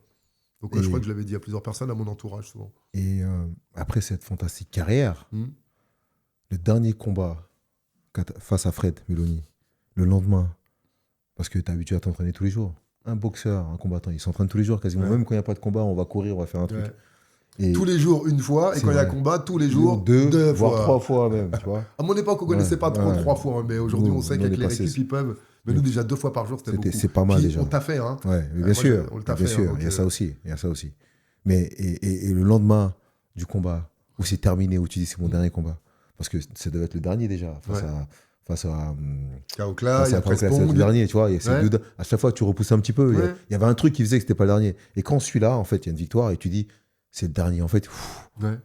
Donc, je crois que je l'avais dit à plusieurs personnes, à mon entourage, souvent.
Et après cette fantastique carrière, le dernier combat face à Fred Meloni, le lendemain, parce que tu es habitué à t'entraîner tous les jours. Un boxeur, un combattant, il s'entraîne tous les jours quasiment. Même quand il n'y a pas de combat, on va courir, on va faire un truc.
Et tous les jours, une fois, et quand il y a combat, tous les jours, deux
voire
fois.
3 fois même, tu vois.
À mon époque, on ne connaissait pas trop 3 fois, hein, mais aujourd'hui, on sait qu'avec les équipes, ils peuvent. Mais nous, déjà 2 fois par jour, c'était beaucoup.
C'est pas mal. Puis, déjà.
On t'a fait, hein.
Ouais, mais bien sûr, il y a ça aussi. Mais et le lendemain du combat, où c'est terminé, où tu dis c'est mon dernier combat, parce que ça devait être le dernier déjà, face à
Kaokla, il y a presque
le dernier, tu vois. À chaque fois, tu repousses un petit peu. Il y avait un truc qui faisait que c'était pas le dernier. Et quand celui-là, en fait, il y a une victoire et tu dis, c'est le dernier. En fait,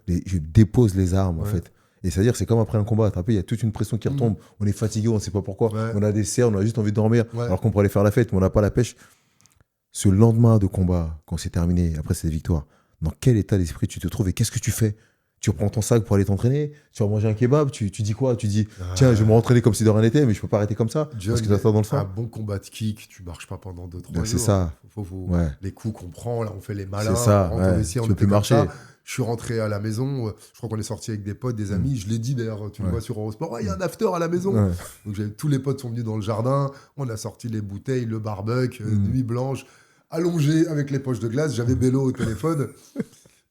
je dépose les armes, en fait. Et c'est-à-dire, c'est comme après un combat. Il y a toute une pression qui retombe. On est fatigué, on ne sait pas pourquoi. On a des cerfs, on a juste envie de dormir, alors qu'on pourrait aller faire la fête, mais on n'a pas la pêche. Ce lendemain de combat, quand c'est terminé, après cette victoire, dans quel état d'esprit tu te trouves et qu'est-ce que tu fais? Tu reprends ton sac pour aller t'entraîner, tu vas manger un kebab, tu dis quoi? Tu dis, tiens, je vais me rentraîner comme si de rien n'était, mais je peux pas arrêter comme ça.
John, parce que t'attends dans le sang. Un bon combat de kick, tu marches pas pendant 2-3 jours.
C'est ça.
Les coups qu'on prend, là, on fait les malins.
C'est ça.
Tu peux plus marcher. Je suis rentré à la maison, je crois qu'on est sorti avec des potes, des amis. Je l'ai dit d'ailleurs, tu le vois sur Eurosport, il y a un after à la maison. Donc tous les potes sont venus dans le jardin, on a sorti les bouteilles, le barbecue, nuit blanche, allongé avec les poches de glace. J'avais Bello au téléphone.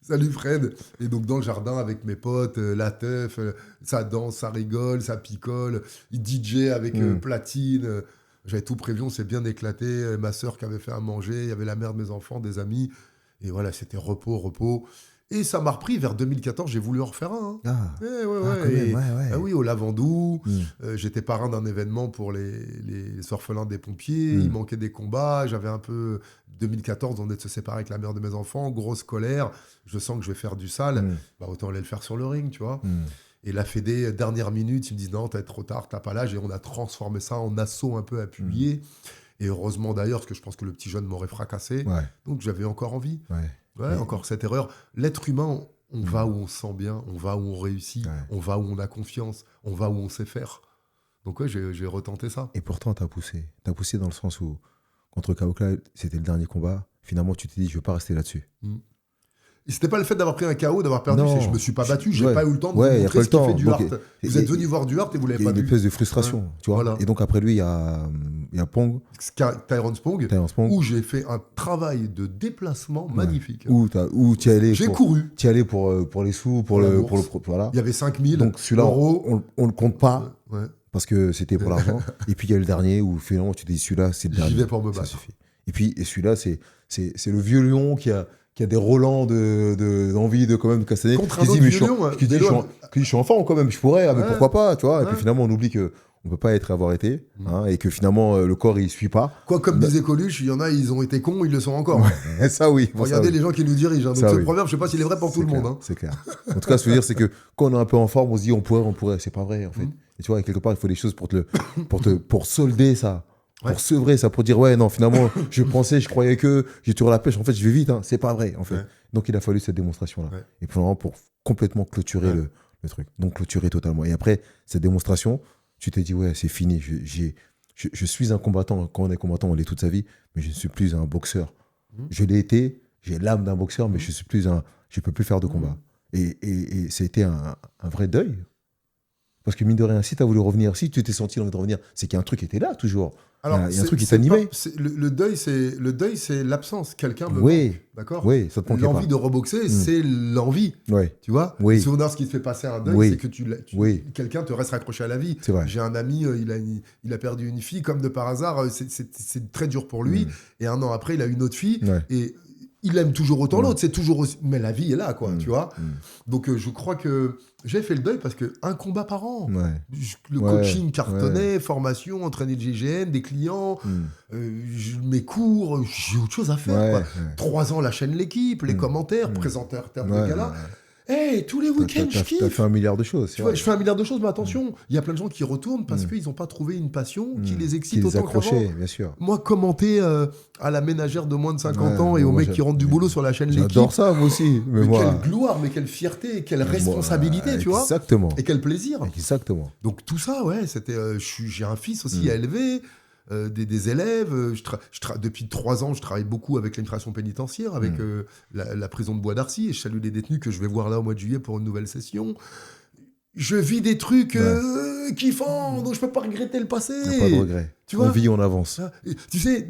Salut Fred. Et donc dans le jardin avec mes potes, la teuf, ça danse, ça rigole, ça picole. Il DJ avec Platine. J'avais tout prévu, on s'est bien éclaté. Ma sœur qui avait fait à manger, il y avait la mère de mes enfants, des amis. Et voilà, c'était repos. Et ça m'a repris vers 2014, j'ai voulu en refaire un. Oui, au Lavandou. J'étais parrain d'un événement pour les orphelins des pompiers. Il manquait des combats. J'avais un peu... 2014, on venait de se séparer avec la mère de mes enfants. Grosse colère. Je sens que je vais faire du sale. Autant aller le faire sur le ring, tu vois. Et la Fédé, dernière minute, ils me disent non, t'es trop tard, t'as pas l'âge. Et on a transformé ça en assaut un peu appuyé. Et heureusement d'ailleurs, parce que je pense que le petit jeune m'aurait fracassé. Donc j'avais encore envie. Encore cette erreur. L'être humain, on va où on se sent bien, on va où on réussit, on va où on a confiance, on va où on sait faire. Donc j'ai retenté ça.
Et pourtant, t'as poussé. T'as poussé dans le sens où, contre Kaokla, c'était le dernier combat. Finalement, tu t'es dit, je ne veux pas rester là-dessus.
Et c'était pas le fait d'avoir pris un KO, d'avoir perdu. Je me suis pas battu, j'ai pas eu le temps de vous montrer ce
qui
fait du hard. Vous êtes venu voir du hard et vous l'avez pas vu.
Il y a une espèce de frustration, tu vois. Et donc après lui, il y a Pong.
Tyrone Spong, où j'ai fait un travail de déplacement magnifique.
Où tu es allé.
J'ai couru.
Tu es allé pour les sous, pour le voilà.
Il y avait 5000
donc celui-là, on le compte pas. Parce que c'était pour l'argent. Et puis il y a le dernier où finalement tu te dis celui-là, c'est le dernier.
J'y vais pour me battre.
Ça suffit. Et puis celui-là, c'est le vieux lion qui a des relents d'envie de quand même casser.
Contre un autre vieux lion.
Je suis en forme quand même, je pourrais, mais pourquoi pas, tu vois. Et puis finalement, on oublie que on peut pas avoir été, et que finalement le corps il suit pas.
Quoi, comme disait Coluche, il y en a, ils ont été cons, ils le sont encore.
Ça oui.
Regardez les gens qui nous dirigent. Donc
ça,
ce proverbe, je sais pas s'il est vrai pour tout le monde.
C'est clair. En tout cas, ce que je veux dire, c'est que quand on est un peu en forme, on se dit on pourrait. C'est pas vrai en fait. Et tu vois, quelque part, il faut des choses pour solder ça. Pour sevrer ça, pour dire ouais non finalement je croyais que j'ai toujours la pêche, en fait je vais vite, c'est pas vrai en fait. Donc il a fallu cette démonstration là et pour complètement clôturer le truc, donc clôturer totalement. Et après cette démonstration, tu t'es dit ouais c'est fini, je suis un combattant. Quand on est combattant on l'est toute sa vie, mais je ne suis plus un boxeur. Je l'ai été, j'ai l'âme d'un boxeur, mais je peux plus faire de combat. Et c'était un vrai deuil. Parce que mine de rien, si tu as voulu revenir, si tu t'es senti envie de revenir, c'est qu'il y a un truc qui était là toujours.
Alors,
il y a un truc qui t'animait.
Le deuil, c'est l'absence. Quelqu'un me manque, d'accord.
Oui, ça te manquait pas.
L'envie de reboxer, c'est l'envie.
Oui.
Tu vois.
Oui.
Souvent, ce qui te fait passer un deuil, c'est que quelqu'un te reste raccroché à la vie.
C'est vrai.
J'ai un ami, il a perdu une fille, comme de par hasard. C'est très dur pour lui. Et un an après, il a une autre fille. Et il aime toujours autant l'autre. C'est toujours aussi... Mais la vie est là, quoi. Tu vois. Donc, je crois que j'ai fait le deuil parce qu'un combat par an. Le coaching cartonnait, formation, entraîner de GGN, des clients, mes cours, j'ai autre chose à faire. 3 ans, la chaîne L'équipe, les commentaires, présentateur de gala. Hey, tous les week-ends, je kiffe.
T'as fait un milliard de choses.
Tu vois, je fais un milliard de choses, mais attention, il y a plein de gens qui retournent parce qu'ils n'ont pas trouvé une passion qui les excite autant qu'avant.
Bien sûr.
Moi, commenter à la ménagère de moins de 50 ans et aux mecs qui rentrent du boulot sur la chaîne L'équipe.
J'adore ça, moi aussi.
Mais quelle gloire, mais quelle fierté, quelle responsabilité, tu vois.
Exactement.
Et quel plaisir.
Exactement.
Donc tout ça, c'était. J'ai un fils aussi à élever. Des élèves. Depuis 3 ans, je travaille beaucoup avec l'administration pénitentiaire, avec la prison de Bois d'Arcy, et je salue les détenus que je vais voir là au mois de juillet pour une nouvelle session. Je vis des trucs kiffants, donc je peux pas regretter le passé.
Il n'y a pas de regret.
Tu vois,
on vit, on avance.
Tu sais,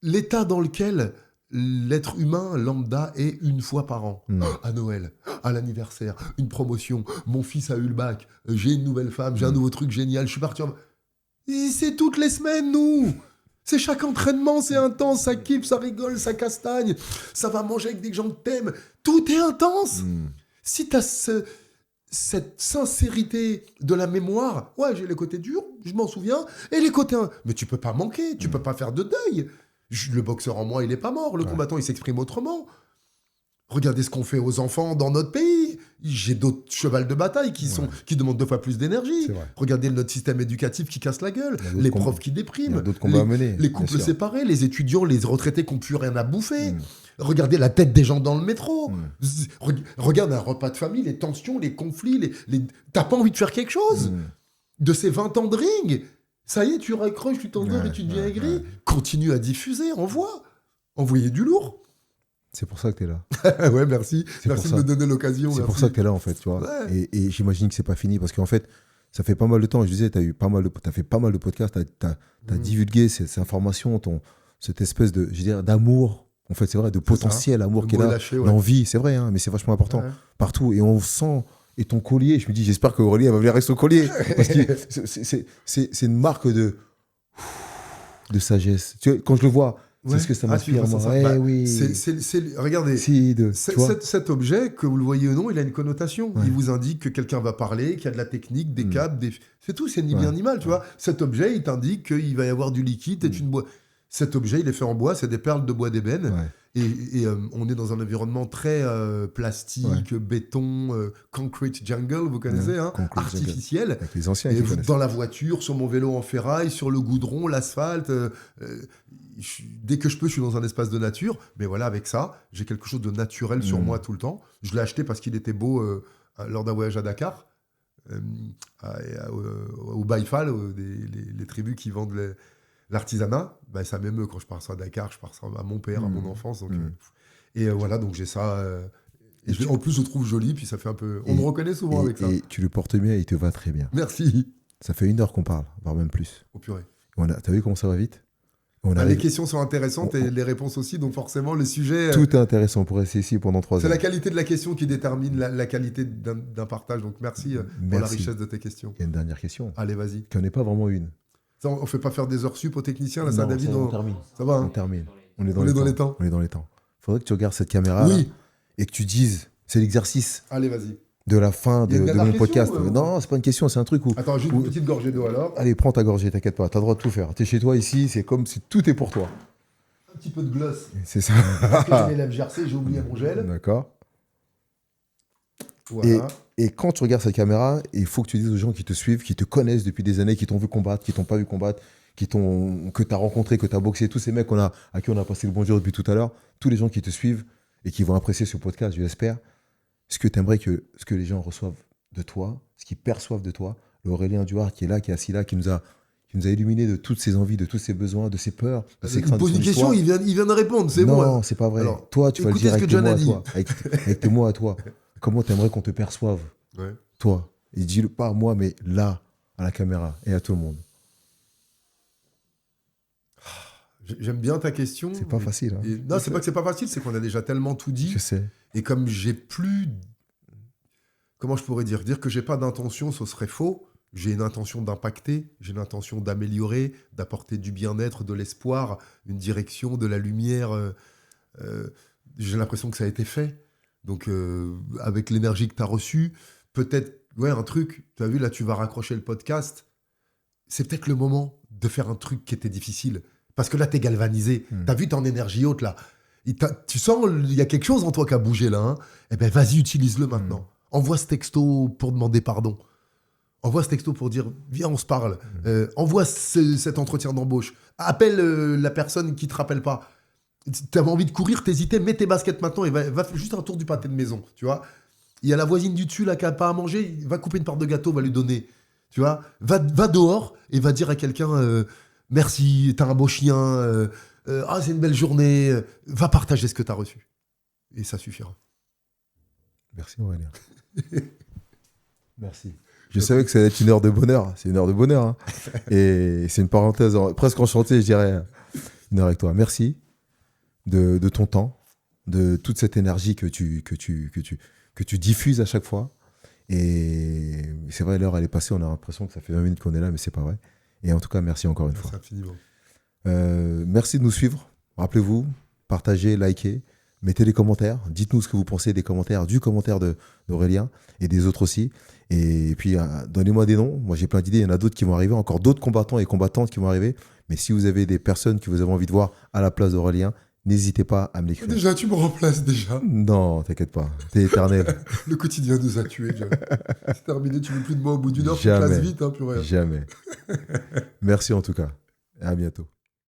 l'état dans lequel l'être humain lambda est une fois par an, à Noël, à l'anniversaire, une promotion, mon fils a eu le bac, j'ai une nouvelle femme, j'ai un nouveau truc génial, je suis parti Et c'est toutes les semaines, nous. C'est chaque entraînement, c'est intense, ça kiffe, ça rigole, ça castagne, ça va manger avec des gens que t'aimes. Tout est intense. Si t'as cette sincérité de la mémoire, j'ai les côtés durs, je m'en souviens, et les côtés... Mais tu peux pas manquer, tu peux pas faire de deuil. Le boxeur en moi, il est pas mort, le combattant, il s'exprime autrement. Regardez ce qu'on fait aux enfants dans notre pays. J'ai d'autres chevals de bataille qui demandent 2 fois plus d'énergie. Regardez notre système éducatif qui casse la gueule, les profs qui dépriment, les couples séparés, les étudiants, les retraités qui n'ont plus rien à bouffer. Regardez la tête des gens dans le métro. Regarde un repas de famille, les tensions, les conflits. T'as pas envie de faire quelque chose de ces 20 ans de ring. Ça y est, tu raccroches, tu t'endors et tu deviens aigri. Continue à diffuser, envoyez du lourd.
C'est pour ça que tu es là.
Ouais, merci. Merci de me donner l'occasion.
C'est pour ça que tu es là, en fait. Tu vois. Et j'imagine que c'est pas fini parce qu'en fait, ça fait pas mal de temps. Je disais, tu as fait pas mal de podcasts, tu as divulgué ces informations, cette espèce d'amour, en fait, c'est vrai, de potentiel amour qui est là. Lâché, l'envie, c'est vrai, mais c'est vachement important. Partout. Et on sent. Et ton collier, je me dis, j'espère que Aurélie va venir avec son collier. Parce que c'est une marque de sagesse. Tu vois, quand je le vois. C'est ce que ça m'inspire, moi.
Regardez, cet objet, que vous le voyez ou non, il a une connotation. Il vous indique que quelqu'un va parler, qu'il y a de la technique, des câbles, c'est tout, c'est ni bien ni mal, tu vois. Cet objet, il t'indique qu'il va y avoir du liquide, une bois. Cet objet, il est fait en bois, c'est des perles de bois d'ébène. Et on est dans un environnement très plastique, béton, concrete jungle, vous connaissez, artificiel.
Avec les anciens
et dans la voiture, sur mon vélo en ferraille, sur le goudron, l'asphalte. Dès que je peux, je suis dans un espace de nature. Mais voilà, avec ça, j'ai quelque chose de naturel sur moi tout le temps. Je l'ai acheté parce qu'il était beau lors d'un voyage à Dakar, au Baïfal, les tribus qui vendent l'artisanat. Ça m'émeut quand je pars à Dakar, je pars à mon père, à mon enfance. Donc, voilà, donc j'ai ça. En plus, je trouve joli, puis ça fait un peu... On me reconnaît souvent avec ça.
Et tu le portes bien et il te va très bien.
Merci.
Ça fait 1 heure qu'on parle, voire même plus.
Au purée.
T'as vu comment ça va vite?
Les questions sont intéressantes et les réponses aussi, donc forcément le sujet...
Tout est intéressant, on pourrait rester ici pendant 3 heures.
C'est la qualité de la question qui détermine la qualité d'un partage, donc merci pour la richesse de tes questions.
Il y a une dernière question.
Allez, vas-y.
Qui n'en est pas vraiment une.
Ça, on ne fait pas faire des heures sup aux techniciens, là, ça, David?
On termine.
Ça va,
On termine. On est
dans les temps.
On est dans les temps. Il faudrait que tu regardes cette caméra et que tu dises, c'est l'exercice.
Allez, vas-y.
de la fin de mon podcast.
Question,
Non, c'est pas une question, c'est un truc où...
Attends, juste une petite gorgée d'eau alors.
Allez, prends ta gorgée, t'inquiète pas, t'as le droit de tout faire. T'es chez toi ici, c'est comme si tout est pour toi.
Un petit peu de gloss.
C'est ça.
Parce que j'ai les lèvres gercées, j'ai oublié mon gel.
D'accord.
Voilà.
Et quand tu regardes cette caméra, il faut que tu dises aux gens qui te suivent, qui te connaissent depuis des années, qui t'ont vu combattre, qui t'ont pas vu combattre, que tu as rencontré, que tu as boxé, tous ces mecs à qui on a passé le bonjour depuis tout à l'heure, tous les gens qui te suivent et qui vont apprécier ce podcast, je l'espère. Ce que tu aimerais que les gens reçoivent de toi, ce qu'ils perçoivent de toi, l'Aurélien Duhart qui est là, qui est assis là, qui nous a illuminé de toutes ses envies, de tous ses besoins, de ses peurs, de ses craintes.
Il pose une question, il vient de répondre, c'est bon.
Non, c'est pas vrai. Alors, toi, tu vas le dire avec tes mots à toi. Avec tes mots à toi. Comment tu aimerais qu'on te perçoive, toi? Et dis-le pas à moi, mais là, à la caméra et à tout le monde.
J'aime bien ta question.
C'est pas facile. Hein.
Non, c'est pas que c'est pas facile, c'est qu'on a déjà tellement tout dit.
Je sais.
Et comme j'ai plus... Comment je pourrais dire que j'ai pas d'intention, ce serait faux. J'ai une intention d'impacter, j'ai une intention d'améliorer, d'apporter du bien-être, de l'espoir, une direction, de la lumière. J'ai l'impression que ça a été fait. Donc, avec l'énergie que tu as reçue, peut-être, un truc, tu as vu, là, tu vas raccrocher le podcast. C'est peut-être le moment de faire un truc qui était difficile. Parce que là, tu es galvanisé. Tu as vu, tu es en énergie haute, là. Tu sens, il y a quelque chose en toi qui a bougé, là. Hein. Eh bien, vas-y, utilise-le maintenant. Envoie ce texto pour demander pardon. Envoie ce texto pour dire, viens, on se parle. Envoie cet entretien d'embauche. Appelle la personne qui ne te rappelle pas. Tu avais envie de courir, t'hésitais, mets tes baskets maintenant et va juste un tour du pâté de maison, tu vois. Il y a la voisine du dessus, là, qui n'a pas à manger, va couper une part de gâteau, va lui donner, tu vois. Va dehors et va dire à quelqu'un, merci, t'as un beau chien, c'est une belle journée, va partager ce que t'as reçu. Et ça suffira.
Merci Aurélien. Merci. Je savais que ça allait être une heure de bonheur. C'est une heure de bonheur. Hein. Et c'est une parenthèse presque enchantée, je dirais, une heure avec toi. Merci de ton temps, de toute cette énergie que tu diffuses à chaque fois. Et c'est vrai, l'heure, elle est passée. On a l'impression que ça fait 20 minutes qu'on est là, mais c'est pas vrai. Et en tout cas, merci encore une fois.
Infiniment.
Merci de nous suivre. Rappelez-vous, partagez, likez. Mettez des commentaires, dites-nous ce que vous pensez des commentaires, du commentaire d'Aurélien et des autres aussi. Et puis, donnez-moi des noms. Moi, j'ai plein d'idées. Il y en a d'autres qui vont arriver, encore d'autres combattants et combattantes qui vont arriver. Mais si vous avez des personnes que vous avez envie de voir à la place d'Aurélien, n'hésitez pas à me l'écrire.
Déjà, tu me remplaces déjà.
Non, t'inquiète pas. T'es éternel.
Le quotidien nous a tués, déjà. C'est terminé, tu veux plus de moi au bout d'une heure, tu me classes vite, hein, plus rien.
Jamais. Merci en tout cas. Et à bientôt.